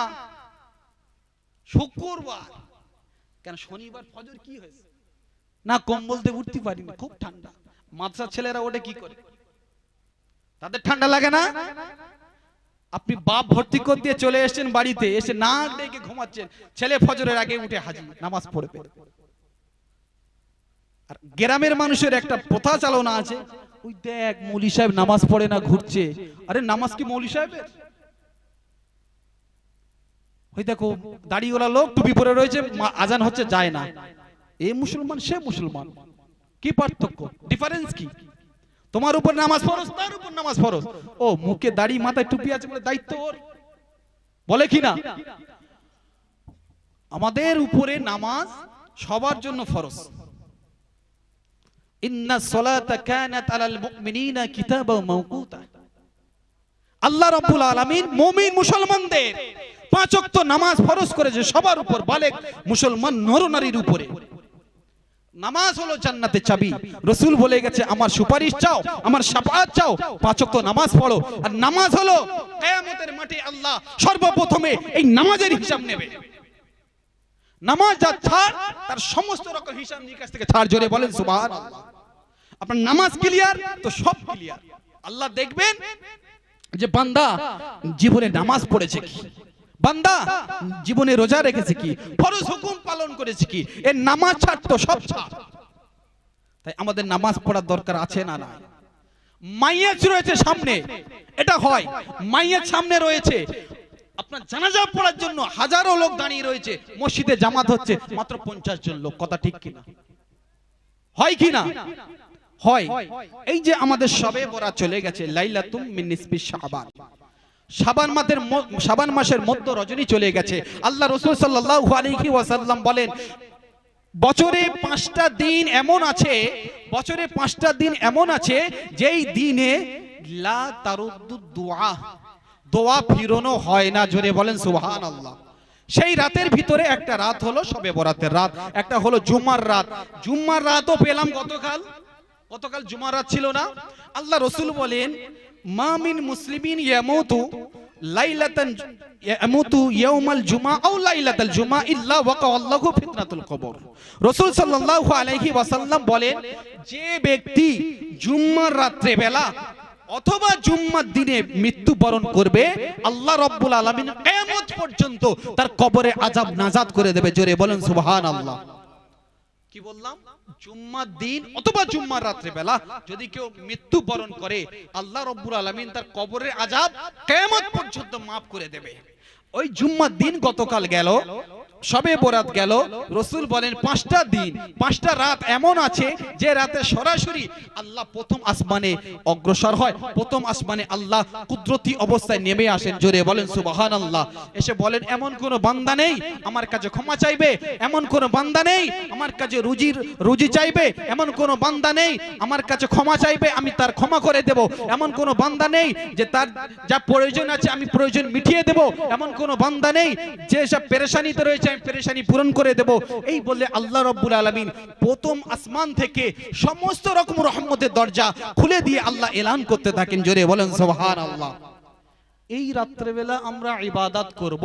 শুক্রবার কেন? শনিবার ফজর কি হয়েছে না, কম্বলতে উঠতে পারিনি, খুব ঠান্ডা। মাদ্রাসার ছেলেরা ওটা কি করে? তাদের ঠান্ডা লাগে না? আপনি বাপ ভর্তি করে দিয়ে চলে এসেছেন বাড়িতে, এসে না ডেকে ঘুমাচ্ছেন, ছেলে ফজরের আগে উঠে হাজির নামাজ পড়বে। আর গ্রামের মানুষের একটা প্রথা চালনা আছে, ওই দেখ মৌলী সাহেব নামাজ পড়ে না, ঘুরছে। আরে নামাজ কি মৌলী সাহেবের? ওই দেখো দাড়িওয়ালা লোক টুপি পরে রয়েছে, আজান হচ্ছে যায় না। এ মুসলমান, সে মুসলমান, কি পার্থক্য? ডিফারেন্স কি? তোমার উপর নামাজ ফরজ, তার উপর নামাজ ফরজ। ও মুখে দাড়ি মাথায় টুপি আছে বলে দায়িত্ব ওর, বলে কি না? আমাদের উপরে নামাজ সবার জন্য ফরজ। ইন্নাস সালাতা কানাত আলাল মুমিনিনা কিতাবাও মাওকুতা। আল্লাহ রাব্বুল আলামিন মুমিন মুসলমানদের 5 ওয়াক্ত নামাজ ফরজ করেছে সবার উপর, বালেগ মুসলমান নরনারীর উপরে। নামাজ হলো জান্নাতের চাবি। রাসূল বলে গেছে, আমার সুপারিশ চাও, আমার শাফাআত চাও, 5 ওয়াক্ত নামাজ পড়ো। আর নামাজ হলো কিয়ামতের মাঠে আল্লাহ সর্বপ্রথমে এই নামাজের হিসাব নেবে। নামাজ যা ছাড়, তার সমস্ত রকম হিসাব নিকাশ থেকে ছাড়। জোরে বলেন সুবহানাল্লাহ। আপনার নামাজ ক্লিয়ার তো সব ক্লিয়ার। আল্লাহ দেখবেন যে বান্দা জীবনে নামাজ পড়েছে কি, বান্দা জীবনে রোজা রেখেছে কি, ফরজ হুকুম পালন করেছে কি। এর নামাজ ছাড় তো সব ছাড়। তাই আমাদের নামাজ পড়ার দরকার আছে না? না। মাইয়াত রয়েছে সামনে, এটা হয় মাইয়াত সামনে রয়েছে, আপনার জানাজা পড়ার জন্য হাজারো লোক দাঁড়িয়ে রয়েছে, মসজিদে জামাত হচ্ছে মাত্র 50 জন লোক, কথা ঠিক কিনা? হয় কিনা? হয়। এই যে আমাদের শবে বরাত চলে গেছে, লাইলাতুম মিন নিসফি শাবান, শাবান মাসের মধ্য রজনী চলে গেছে। আল্লাহ রাসূল সাল্লাল্লাহু আলাইহি ওয়াসাল্লাম বলেন, বছরে 5টা দিন এমন আছে, বছরে 5টা দিন এমন আছে যেই দিনে লা তারুদ্দু দুআ, দোয়া ফিরানো হয় না। জোরে বলেন সুবহানাল্লাহ। সেই রাতের ভিতরে একটা রাত হলো শবে বরাতের রাত, একটা হলো জুমার রাত। জুমার রাতও পেলাম গতকাল, গতকাল জুমার রাত ছিল না। আল্লাহ রাসূল বলেন, মা মিন মুসলিমিন ইয়ামুতু লাইলাতান ইয়ামুতু ইয়াউমাল জুমআ আও লাইলাতাল জুমআ ইল্লা ওয়াকাল্লাহু ফিতনাতুল কবর। রাসূল সাল্লাল্লাহু আলাইহি ওয়াসাল্লাম বলেন, যে ব্যক্তি জুম্মার রাত্রে বেলা অথবা জুম্মার দিনে মৃত্যুবরণ করবে, আল্লাহ রাব্বুল আলামিন কিয়ামত পর্যন্ত তার কবরে আযাব নাজাত করে দেবে। জোরে বলেন সুবহানাল্লাহ। কি বললাম? জুম্মার দিন অথবা জুম্মার রাত্রে বেলা যদি কেউ মৃত্যুবরণ করে, আল্লাহ রাব্বুল আলামিন তার কবরের আযাব কিয়ামত পর্যন্ত maaf করে দেবে। ওই জুম্মার দিন গতকাল গেল, শবে বরাত গেল। রাসূল বলেন 5টা দিন 5টা রাত এমন আছে যে রাতে সরাসরি আল্লাহ প্রথম আসমানে অগ্রসর হয়, প্রথম আসমানে আল্লাহ কুদরতি অবস্থায় নেমে আসেন। জোরে বলেন সুবহানাল্লাহ। এসে বলেন, এমন কোন বান্দা নেই আমার কাছে ক্ষমা চাইবে, এমন কোন বান্দা নেই আমার কাছে রুজি চাইবে, এমন কোন বান্দা নেই আমার কাছে ক্ষমা চাইবে আমি তার ক্ষমা করে দেব, এমন কোন বান্দা নেই যে তার যা প্রয়োজন আছে আমি প্রয়োজন মিটিয়ে দেব, এমন কোন বান্দা নেই যে সব পেরেশানিতে রয়েছে আমি পেরেশানি পূরণ করে দেব। এই বলে আল্লাহ রাব্বুল আলামিন প্রথম আসমান থেকে সমস্ত রকম রহমতের দরজা খুলে দিয়ে আল্লাহ এলান করতে থাকেন। জোরে বলেন সুবহানাল্লাহ। এই রাত্রিবেলা আমরা ইবাদত করব,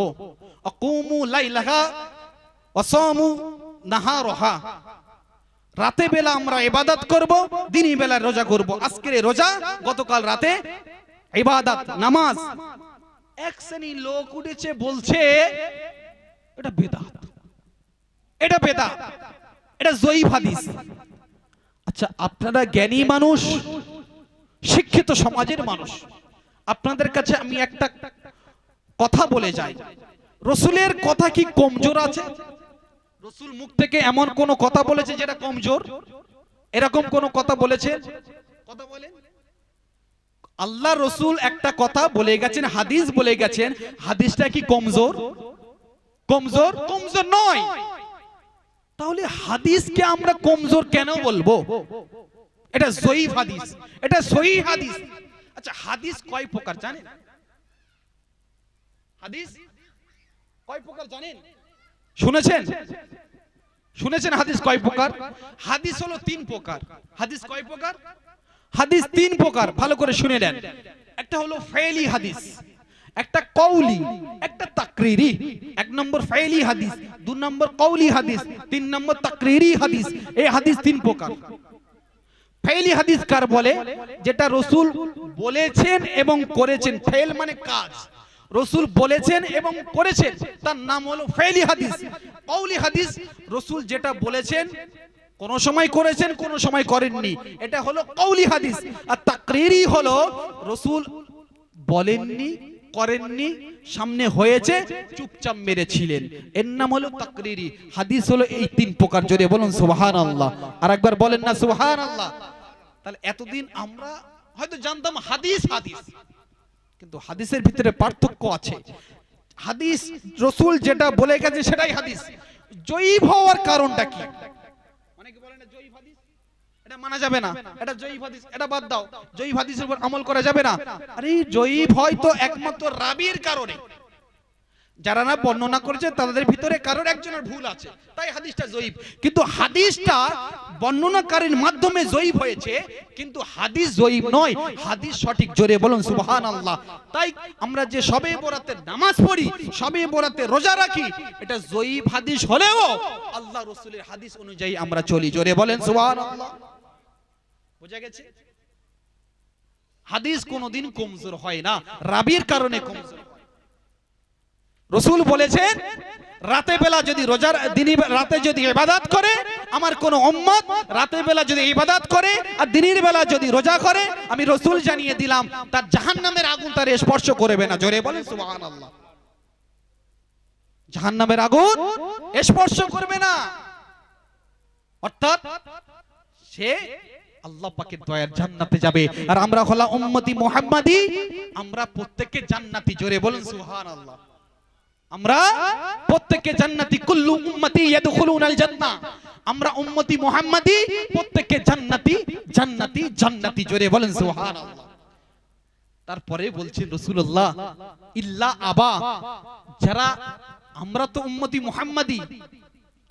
আকুমু লাইলাহা ওয়া সামু নাহারহা। রাতে বেলা আমরা ইবাদত করব, দিনের বেলা রোজা করব। আজকের রোজা, গতকাল রাতে ইবাদত নামাজ। এক শ্রেণীর লোক উঠেছে বলছে এটা বেদাত, এটা বেদাত, এটা জয়ীফ হাদিস। আচ্ছা, আপনারা জ্ঞানী মানুষ, শিক্ষিত সমাজের মানুষ, আপনাদের কাছে আমি একটা কথা বলে যাই, রাসূলের কথা কি কমজোর আছে? রাসূল মুখ থেকে এমন কোন কথা বলেছে যেটা কমজোর? এরকম কোন কথা বলেছে? কথা বলেন। আল্লাহ রাসূল একটা কথা বলে গেছেন, হাদিস বলে গেছেন, হাদিসটা কি কমজোর? কমজোর? কমজোর নয়। তাহলে হাদিসকে আমরা কমজোর কেন বলবো? এটা জয়ীফ হাদিস, এটা সহিহ হাদিস। আচ্ছা, হাদিস কয় প্রকার জানেন? হাদিস কয় প্রকার জানেন? শুনেছেন? শুনেছেন হাদিস কয় প্রকার? হাদিস হলো 3 প্রকার। হাদিস কয় প্রকার? হাদিস 3 প্রকার, ভালো করে শুনে নেন। একটা হলো ফাইলি হাদিস, একটা কওলি, একটা তাকরিরি। 1 নম্বর ফাইলি হাদিস, 2 নম্বর কওলি হাদিস, 3 নম্বর তাকরিরি হাদিস। এই হাদিস 3 প্রকার। ফাইলি হাদিস কার বলে? যেটা রাসূল বলেছেন এবং করেছেন। ফাইল মানে কাজ, রাসূল বলেছেন এবং করেছেন, তার নাম হলো ফাইলি হাদিস। কওলি হাদিস, রাসূল যেটা বলেছেন কোন সময় করেছেন, কোন সময় করেননি, এটা হলো কওলি হাদিস। আর তাকরিরি হলো রাসূল বলেননি, করেননি, সামনে হয়েছে, চুপচাপ মেরেছিলেন, এর নাম হলো তাকরিরি হাদিস। হলো এই 3 প্রকার। জোরে বলুন সুবহানাল্লাহ। আর একবার বলেন না সুবহানাল্লাহ। তাহলে এতদিন আমরা হয়তো জানতাম হাদিস হাদিস, কিন্তু হাদিসের ভিতরে পার্থক্য আছে। হাদিস রাসূল যেটা বলে গেছে সেটাই হাদিস। জয়ীফ হওয়ার কারণটা কি? অনেকে বলে না জয়ীফ হাদিস এটা মানা যাবে না, এটা জয়ীফ হাদিস, এটা বাদ দাও, জয়ীফ হাদিসের উপর আমল করা যাবে না। আরে জয়ীফ হয়তো একমাত্র রাবীর কারণে, যারা না বর্ণনা করেছে তাদের ভিতরে কারোর একজনের ভুল আছে, তাই হাদিসটা জয়ীফ। কিন্তু হাদিসটা বর্ণনাকারীর মাধ্যমে জয়ীফ হয়েছে, কিন্তু হাদিস জয়ীফ নয়, হাদিস সঠিক। জোরে বলুন সুবহানাল্লাহ। তাই আমরা যে শবে বরাতের নামাজ পড়ি, শবে বরাতে রোজা রাখি, এটা জয়ীফ হাদিস হলেও আল্লাহ রাসূলের হাদিস অনুযায়ী আমরা চলি। জোরে বলেন সুবহানাল্লাহ। বুঝা গেছে? হাদিস কোনোদিন কমজোর হয় না, রাবীর কারণে কমজোর। রাসূল বলেছেন রাতে বেলা যদি রোজার দিনে রাতে যদি ইবাদত করে আমার কোন উম্মত রাতের বেলা যদি ইবাদত করে আর দিনের বেলা যদি রোজা করে, আমি রাসূল জানিয়ে দিলাম তার জাহান্নামের আগুন তার স্পর্শ করবে না। জোরে বলেন সুবহানাল্লাহ। জাহান্নামের আগুন স্পর্শ করবে না, অর্থাৎ সে আল্লাহ পাকের দয়ার জান্নাতে যাবে। আর আমরা হলাম উম্মতি মুহাম্মাদি, আমরা প্রত্যেককে জান্নাতি। জোরে বলেন সুবহানাল্লাহ। আমরা প্রত্যেককে জান্নাতি, কুল্লু উম্মতি ইয়াদখুলুনাল জান্নাহ। আমরা উম্মতি মুহাম্মাদি, প্রত্যেককে জান্নাতি জান্নাতি জান্নাতি। জোরে বলেন সুবহানাল্লাহ। তারপরে বলছেন রাসূলুল্লাহ ইল্লা আবা, যারা আমরা তো উম্মতি মুহাম্মাদি,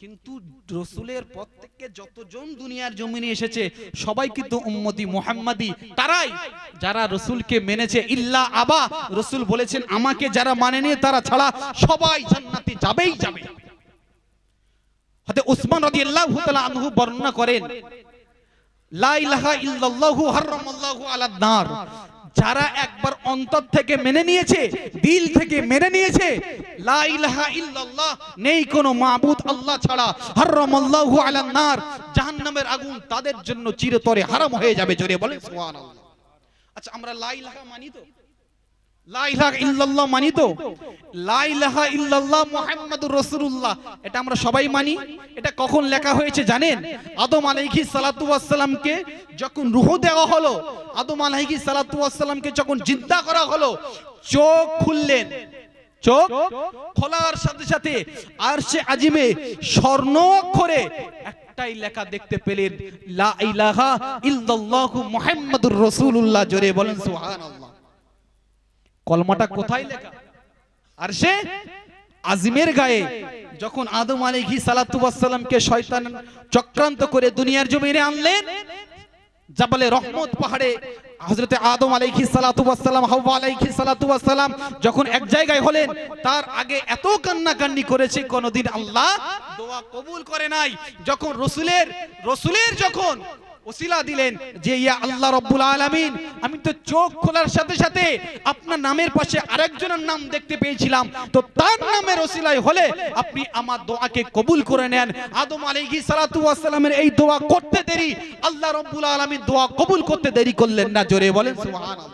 কিন্তু রাসূলের পর থেকে যতজন দুনিয়ার জমিনে এসেছে সবাই কিন্তু উম্মতি মুহাম্মাদি, তারাই যারা রাসূলকে মেনেছে। ইল্লা আবা, রাসূল বলেছেন আমাকে যারা মানেনি তারা ছাড়া সবাই জান্নাতে যাবেই যাবে। হযরত উসমান রাদিয়াল্লাহু তাআলা আনহু বর্ণনা করেন, লা ইলাহা ইল্লাল্লাহু হারামাল্লাহু আলান নার, যারা একবার অন্তর থেকে মেনে নিয়েছে, দিল থেকে মেনে নিয়েছে লা ইলাহা ইল্লাল্লাহ, নেই কোনো মাবুদ আল্লাহ ছাড়া, হারামাল্লাহু আলান নার, জাহান্নামের আগুন তাদের জন্য চিরতরে হারাম হয়ে যাবে। জোরে বলেন সুবহানাল্লাহ। আচ্ছা, আমরা লা ইলাহা মানি তো? লা ইলাহা ইল্লাল্লাহ মানি তো? লা ইলাহা ইল্লাল্লাহ মুহাম্মাদুর রাসূলুল্লাহ, এটা আমরা সবাই মানি। এটা কখন লেখা হয়েছে জানেন? আদম আলাইহিস সালাতু ওয়াস সালামকে যখন রূহ দেওয়া হলো, আদম আলাইহিস সালাতু ওয়াস সালামকে যখন জিন্দা করা হলো, চোখ খুললেন, চোখ খোলার সাথে সাথে আরশে আজিমে স্বর্ণ অক্ষরে একটাই লেখা দেখতে পেলেন, লা ইলাহা ইল্লাল্লাহু মুহাম্মাদুর রাসূলুল্লাহ। জোরে বলেন সুবহানাল্লাহ। কলমাটা কোথায় লেখা? আরশে আজিমের গায়ে। যখন আদম আলাইহিস সালাতু ওয়াস সালামকে শয়তান চক্রান্ত করে দুনিয়ার জমিনে আনলেন, জাবালে রহমত পাহাড়ে হযরত আদম আলাইহিস সালাতু ওয়াস সালাম, হাওয়া আলাইহিস সালাতু ওয়াস সালাম যখন এক জায়গায় হলেন, তার আগে এত কান্নাকান্নি করেছে, কোনদিন আল্লাহ দোয়া কবুল করে নাই। যখন রাসূলের যখন ওসিলা দিলেন যে ইয়া আল্লাহ রাব্বুল আলামিন, আমি তো চোখ খোলার সাথে সাথে আপনার নামের পাশে আরেকজনের নাম দেখতে পেয়েছিলাম, তো তার নামের ওসিলায় হলে আপনি আমার দোয়াকে কবুল করে নেন। আদম আলাইহিস সালাতু ওয়াস সালামের এই দোয়া করতে দেরি, আল্লাহ রাব্বুল আলামিন দোয়া কবুল করতে দেরি করলেন না। জোরে বলেন সুবহানাল্লাহ।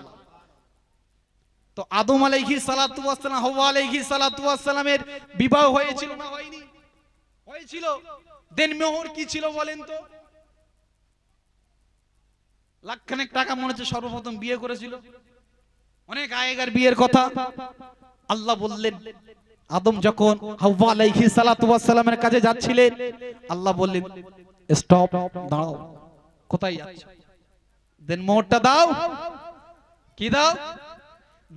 তো আদম আলাইহিস সালাতু ওয়াস সালাম, হাওয়া আলাইহিস সালাতু ওয়াস সালামের বিবাহ হয়েছিল না হয়নি? হয়েছিল। দেন মোহর কি ছিল বলেন তো? লাখখানেক টাকা মনে হচ্ছে সর্বপ্রথম বিয়ে করেছিল, অনেক আগেকার বিয়ের কথা। আল্লাহ বললেন, আদম যখন হাওয়া আলাইহিস সালাতু ওয়াস সালামের কাছে যাচ্ছিলেন, আল্লাহ বললেন স্টপ, দাঁড়াও, কোথায় যাচ্ছ? দেন মোহরটা দাও। কি দাও?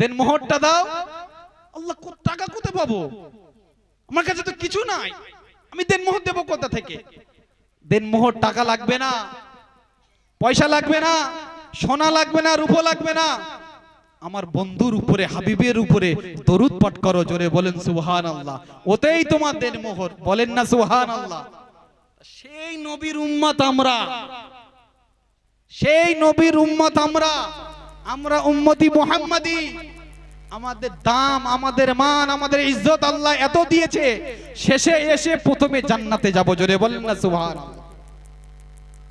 দেন মোহরটা দাও। আল্লাহ, টাকা কোথায় পাবো? আমার কাছে তো কিছু নাই, আমি দেন মোহর দেবো কোথা থেকে? দেন মোহর টাকা লাগবে না, পয়সা লাগবে না, সোনা লাগবে না, রূপো লাগবে না, আমার বন্ধুর উপরে, হাবিবের উপরে দরুদ পাঠ করো। জোরে বলেন সুবহানাল্লাহ। ওতেই তোমার দেন মোহর। বলেন না সুবহানাল্লাহ। সেই নবীর উম্মত আমরা, সেই নবীর উম্মত আমরা, আমরা উম্মতি মুহাম্মাদি। আমাদের দাম, আমাদের মান, আমাদের ইজ্জত আল্লাহ এত দিয়েছে, শেষে এসে প্রথমে জান্নাতে যাব। জোরে বলেন না সুবহানাল্লাহ।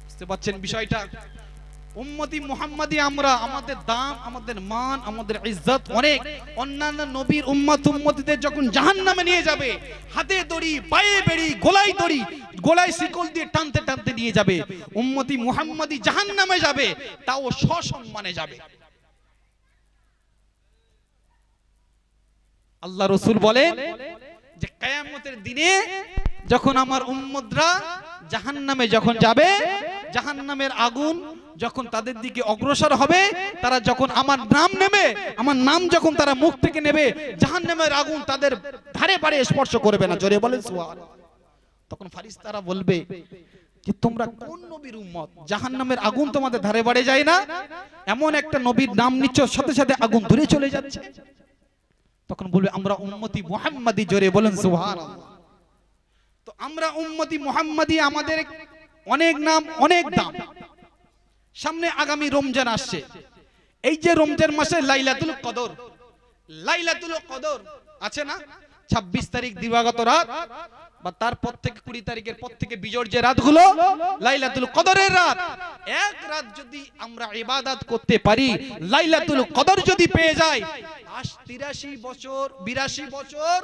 বুঝতে পারছেন বিষয়টা? উম্মতি মুহাম্মাদি আমরা, আমাদের দাম, আমাদের মান, আমাদের ইজ্জত অনেক। অন্যান্য নবীর উম্মতিদের যখন জাহান্নামে নিয়ে যাবে, হাতে দড়ি, পায়ে বেড়ি, গলায় দড়ি, গলায় শিকল দিয়ে টানতে টানতে নিয়ে যাবে। উম্মতি মুহাম্মাদি জাহান্নামে যাবে, তাও সসম্মানে যাবে। আল্লাহ রাসূল বলেন যে কিয়ামতের দিনে যখন আমার উম্মতরা জাহান্নামে যখন যাবে, জাহান্নামের আগুন যখন তাদের দিকে অগ্রসর হবে, তারা যখন আমার নাম নেবে, আমার নাম যখন তারা মুখ থেকে নেবে, জাহান্নামের আগুন তাদের ধারে পারে স্পর্শ করবে না। জোরে বলেন সুবহানাল্লাহ। তখন ফেরেশতারা বলবে যে তোমরা কোন নবীর উম্মত, জাহান্নামের আগুন তোমাদের ধারে বাড়ে যায় না? এমন একটা নবীর নাম নিচ্ছ, সাথে সাথে আগুন ধরে চলে যাচ্ছে। তখন বলবে আমরা উম্মতি মুহাম্মাদি। জোরে বলেন সুবহানাল্লাহ। তো আমরা উম্মতি মুহাম্মাদি, আমাদের অনেক নাম, অনেক দাম। সামনে আগামী রমজান আসছে, এই যে রমজান মাসে লাইলাতুল কদর, লাইলাতুল কদর আছে না? 26 তারিখ দিবাগত রাত বা তার পর থেকে 20 তারিখের পর থেকে বিজয়ের যে রাতগুলো লাইলাতুল কদরের রাত, এক রাত যদি আমরা ইবাদত করতে পারি, লাইলাতুল কদর যদি পেয়ে যাই, 83 বছর 82 বছর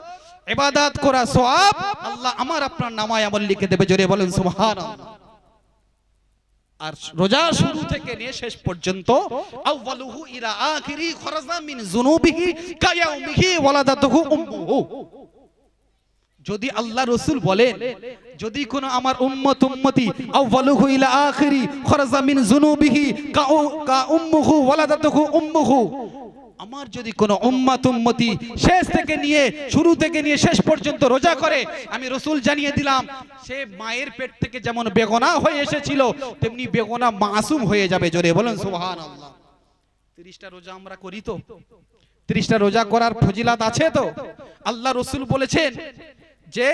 ইবাদত করা সওয়াব আল্লাহ আমার আপনার নামায় আমল লিখে দেবে। জোরে বলেন সুবহানাল্লাহ। আর রোজা শুরু থেকে নিয়ে শেষ পর্যন্ত আউয়ালুহু ইলা আখিরি খরাজা মিন যুনুবিহি কায়াউমিহি ওয়ালাদাতুহু উম্মুহু। যদি আল্লাহ রাসূল বলেন, যদি কোন আমার উম্মত উম্মতি আউয়ালুহু ইলা আখিরি খরাজা মিন যুনুবিহি কা উম্মুহু ওয়ালাদাতুহু উম্মুহু, আমার যদি কোন উম্মত উম্মতি শেষ থেকে নিয়ে শুরু থেকে নিয়ে শেষ পর্যন্ত রোজা করে, আমি রাসূল জানিয়ে দিলাম সে মায়ের পেট থেকে যেমন বেগুনাহ হয়ে এসেছিল তেমনি বেগুনাহ মাসুম হয়ে যাবে। জোরে বলেন সুবহানাল্লাহ। 30টা রোজা আমরা করি তো? 30টা রোজা করার ফজিলত আছে তো? আল্লাহ রাসূল বলেছেন যে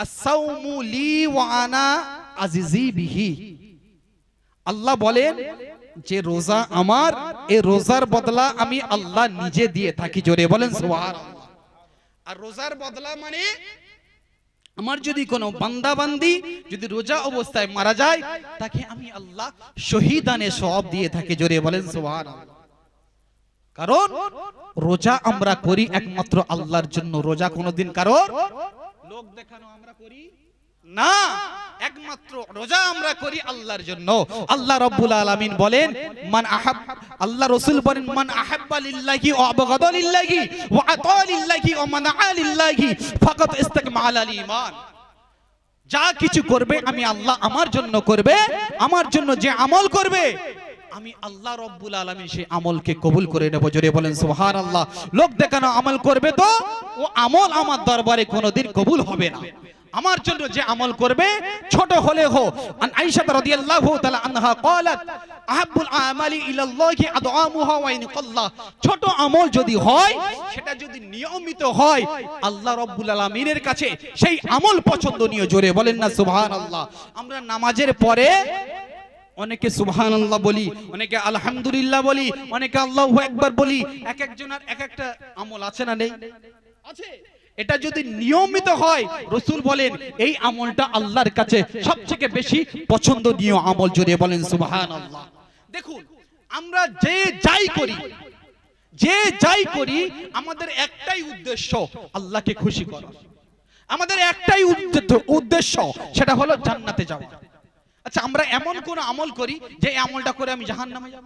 আস-সাওমু লি ওয়া আনা আজিজি বিহি। আল্লাহ বলেন যে রোজা আমার, এই রোজার বদলা আমি আল্লাহ নিজে দিয়ে থাকি। জোরে বলেন সুবহানাল্লাহ। আর রোজার বদলা মানে আমার যদি কোনো বান্দা বান্দি যদি রোজা অবস্থায় মারা যায়, তাকে আমি আল্লাহ শহীদানে সওয়াব দিয়ে থাকি। জোরে বলেন সুবহানাল্লাহ। কারণ রোজা আমরা করি একমাত্র আল্লাহর জন্য। রোজা কোনোদিন কারোর লোক দেখানো আমরা করি না, একমাত্র রোজা আমরা করি আল্লাহর জন্য। আল্লাহ রাব্বুল আলামিন বলেন মান আহাব, আল্লাহ রাসূল বলেন মান আহাব্বা লিল্লাহি ওয়া আবগাদা লিল্লাহি ওয়া আতা লিল্লাহি ওয়া মানাআ লিল্লাহি ফাকাত ইসতাকমাল আল ঈমান। যা কিছু করবে আমি আল্লাহ আমার জন্য করবে, আমার জন্য যে আমল করবে আমি আল্লাহ রাব্বুল আলামিন সেই আমলকে কবুল করে নেব। জোরে বলেন সুবহানাল্লাহ। লোক দেখানো আমল করবে তো ও আমল আমার দরবারে কোনোদিন কবুল হবে না। আমার জন্য যে আমল করবে ছোট হলে হো। আন আয়েশা রাদিয়াল্লাহু তাআলা আনহা قالت আহাব্বুল আমালি ইলাল্লাহি আদআমুহা ওয়া ইন কাল্লা। ছোট আমল যদি হয়, সেটা যদি নিয়মিত হয়, আল্লাহ রাব্বুল আলামিনের কাছে সেই আমল পছন্দনীয়। জোরে বলেন না সুবহানাল্লাহ। আমরা নামাজের পরে অনেকে সুবহানাল্লাহ বলি, অনেকে আলহামদুলিল্লাহ বলি, অনেকে আল্লাহু আকবার বলি। এক একজনের এক একটা আমল আছে না নেই? আছে। এটা যদি নিয়মিত হয়, রাসূল বলেন এই আমলটা আল্লাহর কাছে সবথেকে বেশি পছন্দনীয় আমল। জোরে বলেন সুবহানাল্লাহ। দেখুন আমরা যে যাই করি আমাদের একটাই উদ্দেশ্য আল্লাহকে খুশি করা। আমাদের একটাই উদ্দেশ্য, সেটা হলো জান্নাতে যাওয়া। আচ্ছা, আমরা এমন কোন আমল করি যে এই আমলটা করে আমি জাহান্নামে যাব?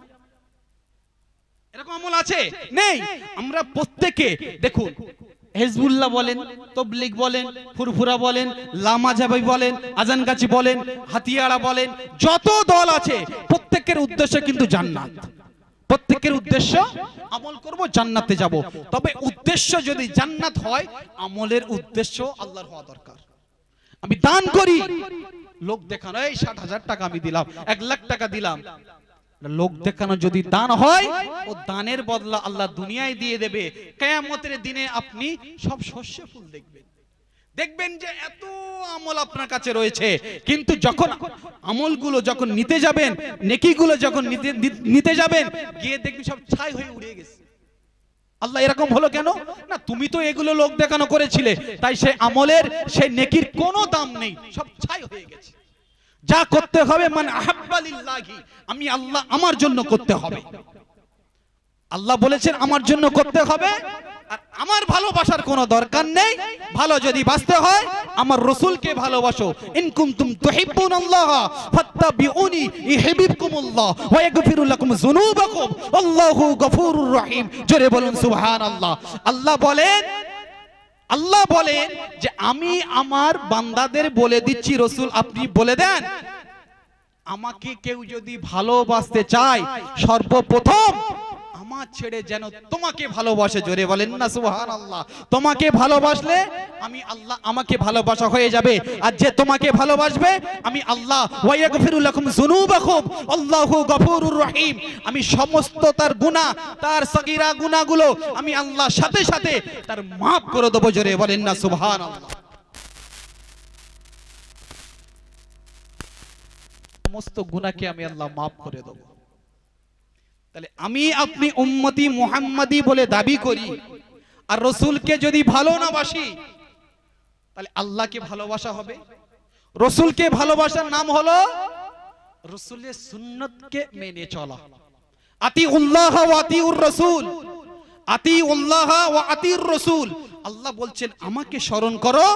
এরকম আমল আছে? নেই। আমরা প্রত্যেকে দেখুন, হিজবুল্লাহ বলেন, তবলিগ বলেন, ফুরফুরা বলেন, লামাজাবি বলেন, আজানগাছি বলেন, হাতিয়াড়া বলেন, যত দল আছে প্রত্যেকের উদ্দেশ্য কিন্তু জান্নাত। প্রত্যেকের উদ্দেশ্য আমল করব, জান্নাতে যাব। তবে উদ্দেশ্য যদি জান্নাত হয়, আমলের উদ্দেশ্য আল্লাহর হওয়া দরকার। আমি দান করি লোক দেখানো, এই 60,000 টাকা আমি দিলাম, 1 লাখ টাকা দিলাম, লোক দেখানো যদি দান হয়, ও দানের বদলা আল্লাহ দুনিয়ায় দিয়ে দেবে। কিয়ামতের দিনে আপনি সব শস্য ফুল দেখবেন যে এত আমল আপনার কাছে রয়েছে, কিন্তু যখন আমলগুলো যখন নিতে যাবেন, নেকিগুলো যখন নিতে যাবেন, গিয়ে দেখবেন সব ছাই হয়ে উড়ে গেছে। আল্লাহ এরকম হলো কেন? না, তুমি তো এগুলো লোক দেখানো করেছিলে, তাই সেই আমলের সেই নেকির কোনো দাম নেই, সব ছাই হয়ে গেছে। যা করতে হবে মান আহাব্বা লিল্লাহি, আমি আল্লাহ আমার জন্য করতে হবে। আল্লাহ বলেছেন আমার জন্য করতে হবে, আর আমার ভালোবাসার কোনো দরকার নেই। ভালো যদি বাঁচতে হয় আমার রাসূলকে ভালোবাসো। ইন কুনতুম তুহিব্বুনাল্লাহ ফাত্তাবিউনি ইউহিব্বুকুমুল্লাহ ওয়া ইয়াগফিরু লাকুম যুনুবাকুম আল্লাহু গফুরুর রহিম। জোরে বলুন সুবহানাল্লাহ। আল্লাহ বলেন যে আমি আমার বান্দাদের বলে দিচ্ছি, রাসূল আপনি বলে দেন, আমাকে কেউ যদি ভালোবাসতে চায় সর্বপ্রথম আমার ছেড়ে যেন তোমাকে ভালোবাসে। জোরে বলেন না সুবহানাল্লাহ। তোমাকে ভালোবাসলে আমি আল্লাহ, আমাকে ভালোবাসা হয়ে যাবে। আর যে তোমাকে ভালোবাসবে আমি আল্লাহ, ওয়া ইয়াগফিরু লাকুম যুনুবাকুম আল্লাহু গফুরুর রহিম, আমি সমস্ত তার গুনাহ, তার সগীরা গুনাহগুলো আমি আল্লাহ সাথে সাথে তার maaf করে দেব। জোরে বলেন না সুবহানাল্লাহ। সমস্ত গুনাহকে আমি আল্লাহ maaf করে দেব। তাহলে আমি আপনি উম্মতি মুহাম্মাদি বলে দাবি করি, আর রাসূলকে যদি ভালো না বাসি, তাহলে আল্লাহকে ভালোবাসা হবে, রসুলকে ভালোবাসার নাম হলো রসুলের সুন্নতকে মেনে চলা। আতিউল্লাহ ওয়া আতিউর রাসূল, আতিউল্লাহ ওয়া আতিউর রাসূল। আল্লাহ বলছেন আমাকে স্মরণ করো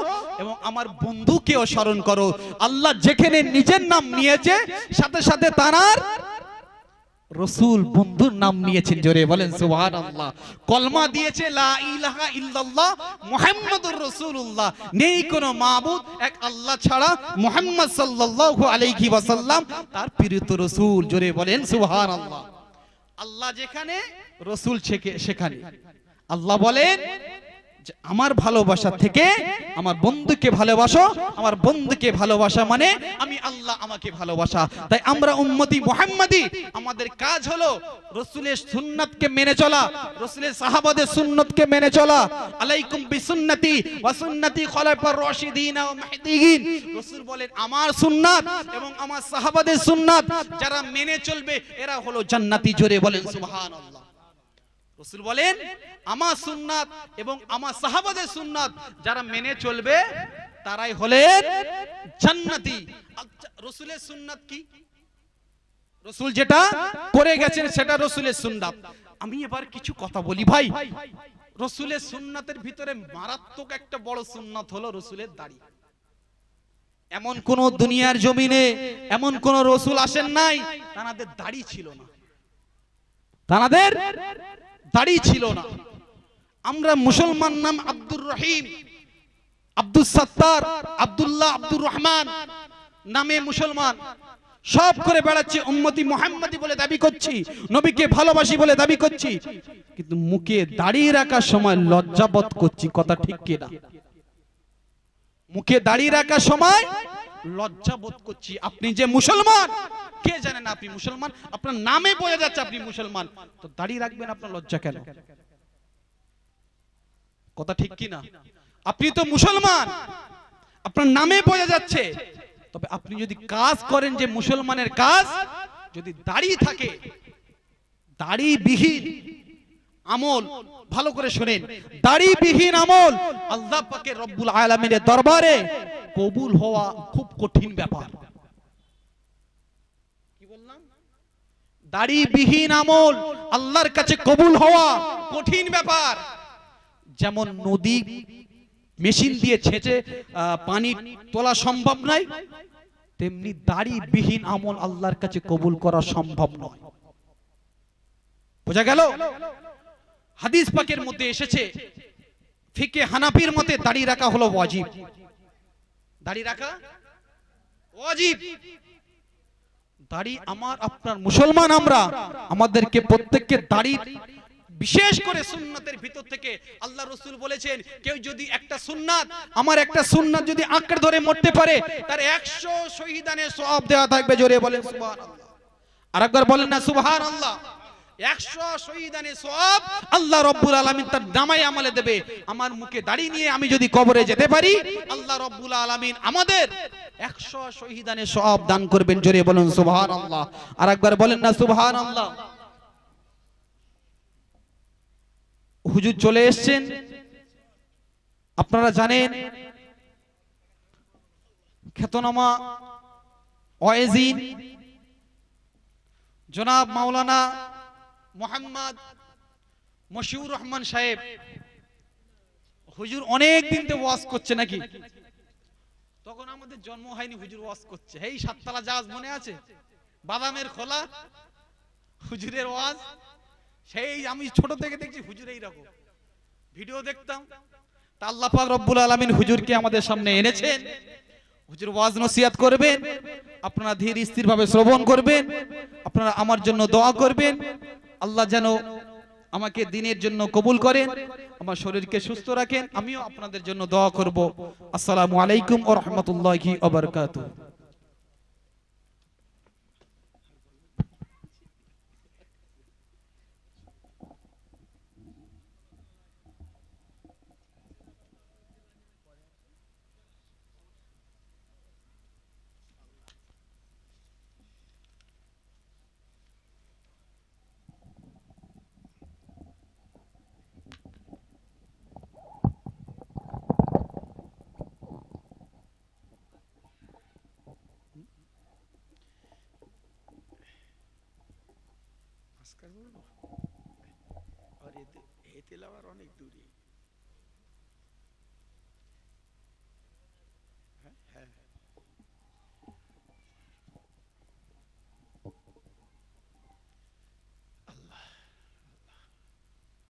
এবং আমার বন্ধুকেও স্মরণ করো। আল্লাহ যেখানে নিজের নাম নিয়েছে সাথে সাথে তার রসুল বন্ধুর নাম নিয়েছেন। জোরে বলেন সুবহানাল্লাহ। কলমা দিয়েছে লা ইলাহা ইল্লাল্লাহ মুহাম্মাদুর রাসূলুল্লাহ, নেই কোনো মাবুদ এক আল্লাহ ছাড়া, মুহাম্মদ সাল্লাল্লাহু আলাইহি ওয়াসাল্লাম তার প্রিয় রাসূল। জোরে বলেন সুবহানাল্লাহ। আল্লাহ যেখানে রসুল সেখানে। আল্লাহ বলেন যে আমার ভালোবাসা থেকে আমার বন্ধুকে ভালোবাসো, আমার বন্ধুকে ভালোবাসা মানে আমি আল্লাহ আমাকে ভালোবাসা। তাই আমরা উম্মতি মুহাম্মাদি, আমাদের কাজ হলো রাসূলের সুন্নাতকে মেনে চলা, রাসূলের সাহাবাদের সুন্নাতকে মেনে চলা। আলাইকুম বিসুন্নতি ওয়া সুন্নতি খোলাফার রাশিদিন ওয়া মাহদিয়িন। রাসূল বলেন আমার সুন্নাত এবং আমার সাহাবাদের সুন্নাত যারা মেনে চলবে এরা হলো জান্নাতি। জোরে বলেন সুবহানাল্লাহ। রাসূল বলেন আমার সুন্নাত এবং আমার সাহাবাদের সুন্নাত যারা মেনে চলবে তারাই হলেন জান্নাতি। আচ্ছা, রাসূলের সুন্নাত কি? রাসূল যেটা করে গেছেন সেটা রাসূলের সুন্নাত। আমি এবার কিছু কথা বলি ভাই। রাসূলের সুন্নাতের ভিতরে মারাত্মক একটা বড় সুন্নাত হলো রাসূলের দাড়ি। এমন কোন দুনিয়ার জমিনে এমন কোন রাসূল আসেন নাই তাদের দাড়ি ছিল না, তাদের দাড়ি ছিল না। আমরা মুসলমান নাম আব্দুর রহিম, আব্দুস সাত্তার, আব্দুল্লাহ, আব্দুর রহমান নামে মুসলমান সব করে বেড়াচ্ছি, উম্মতি মুহাম্মাদি বলে দাবি করছি, নবীকে ভালোবাসি বলে দাবি করছি, কিন্তু মুখে দাড়ি রাখার সময় লজ্জাবোধ করছি। কথা ঠিক কি না? মুখে দাড়ি রাখার সময় লজ্জাবোধ করছি। আপনি যে মুসলমান কে জানেন আপনি মুসলমান? আপনার নামে বোঝা যাচ্ছে আপনি মুসলমান, তো দাড়ি রাখবেন আপনার লজ্জা কেন? কথা ঠিক কি না? আপনি তো মুসলমান, আপনার নামে বোঝা যাচ্ছে, তবে আপনি যদি কাজ করেন যে মুসলমানের কাজ, যদি দাড়ি থাকে, দাড়িবিহীন আমল, ভালো করে শুনেন, দাড়িবিহীন আমল আল্লাহ পাকের রব্বুল আলামিনের দরবারে কবুল হওয়া খুব কঠিন ব্যাপার। কি বললাম? দাড়িবিহীন আমল আল্লাহর কাছে কবুল হওয়া কঠিন ব্যাপার। যেমন নদী মেশিন দিয়ে ছেঁচে পানি তোলা সম্ভব নয়, তেমনি দাড়িবিহীন আমল আল্লাহর কাছে কবুল করা সম্ভব নয়। বোঝা গেল? হাদিস পাকের মধ্যে এসেছে, ফিকে হানাফির মতে দাড়ি রাখা হলো ওয়াজিব। দাড়ি রাখা ওয়াজিব। দাড়ি আমার আপনার মুসলমান আমরা, আমাদেরকে প্রত্যেককে দাড়ি, বিশেষ করে সুন্নাতের ভিতর থেকে আল্লাহ রাসূল বলেছেন কেউ যদি একটা সুন্নাত, আমার একটা সুন্নাত যদি আঁকড়ে ধরে মরতে পারে তার 100 শহীদানের সওয়াব দেওয়া থাকবে। জোরে বলেন সুবহানাল্লাহ। আরেকবার বলেন না সুবহানাল্লাহ। 100 শহীদানের সওয়াব আল্লাহ রাব্বুল আলামিন তার নামায়ে আমলে দেবে। আমার মুখে দাড়ি নিয়ে আমি যদি কবরে যেতে পারি, আল্লাহ রাব্বুল আলামিন আমাদের 100 শহীদানের সওয়াব দান করবেন। জোরে বলেন সুবহানাল্লাহ। আরেকবার বলেন না সুবহানাল্লাহ। হুজুর চলে এসেছেন, আপনারা জানেন খ্যাতনামা ওয়াইজিন জনাব মাওলানা মোহাম্মদ মশিউর রহমান সাহেব। হুজুর অনেক দিন থেকে ওয়াজ করছে নাকি? তখন আমাদের জন্ম হয়নি, হুজুর ওয়াজ করছে। এই সাততলা জাহাজ মনে আছে? বাদামের খোলা হুজুরের ওয়াজ, সেই আমি ছোট থেকে দেখছি হুজুর এইরকম ভিডিও দেখতাম। তা আল্লাহ পাক রব্বুল আলামিন হুজুরকে আমাদের সামনে এনেছেন। হুজুর ওয়াজ নসিহত করবেন, আপনারা ধীর স্থির ভাবে শ্রবণ করবেন, আপনারা আমার জন্য দোয়া করবেন। আল্লাহ যেন আমাকে দিনের জন্য কবুল করেন, আমার শরীরকে সুস্থ রাখেন। আমিও আপনাদের জন্য দোয়া করব। আসসালামু আলাইকুম ওয়া রাহমাতুল্লাহি ওয়া বারাকাতুহু। নমস্কার বলবো আর এতে আবার অনেক দূরে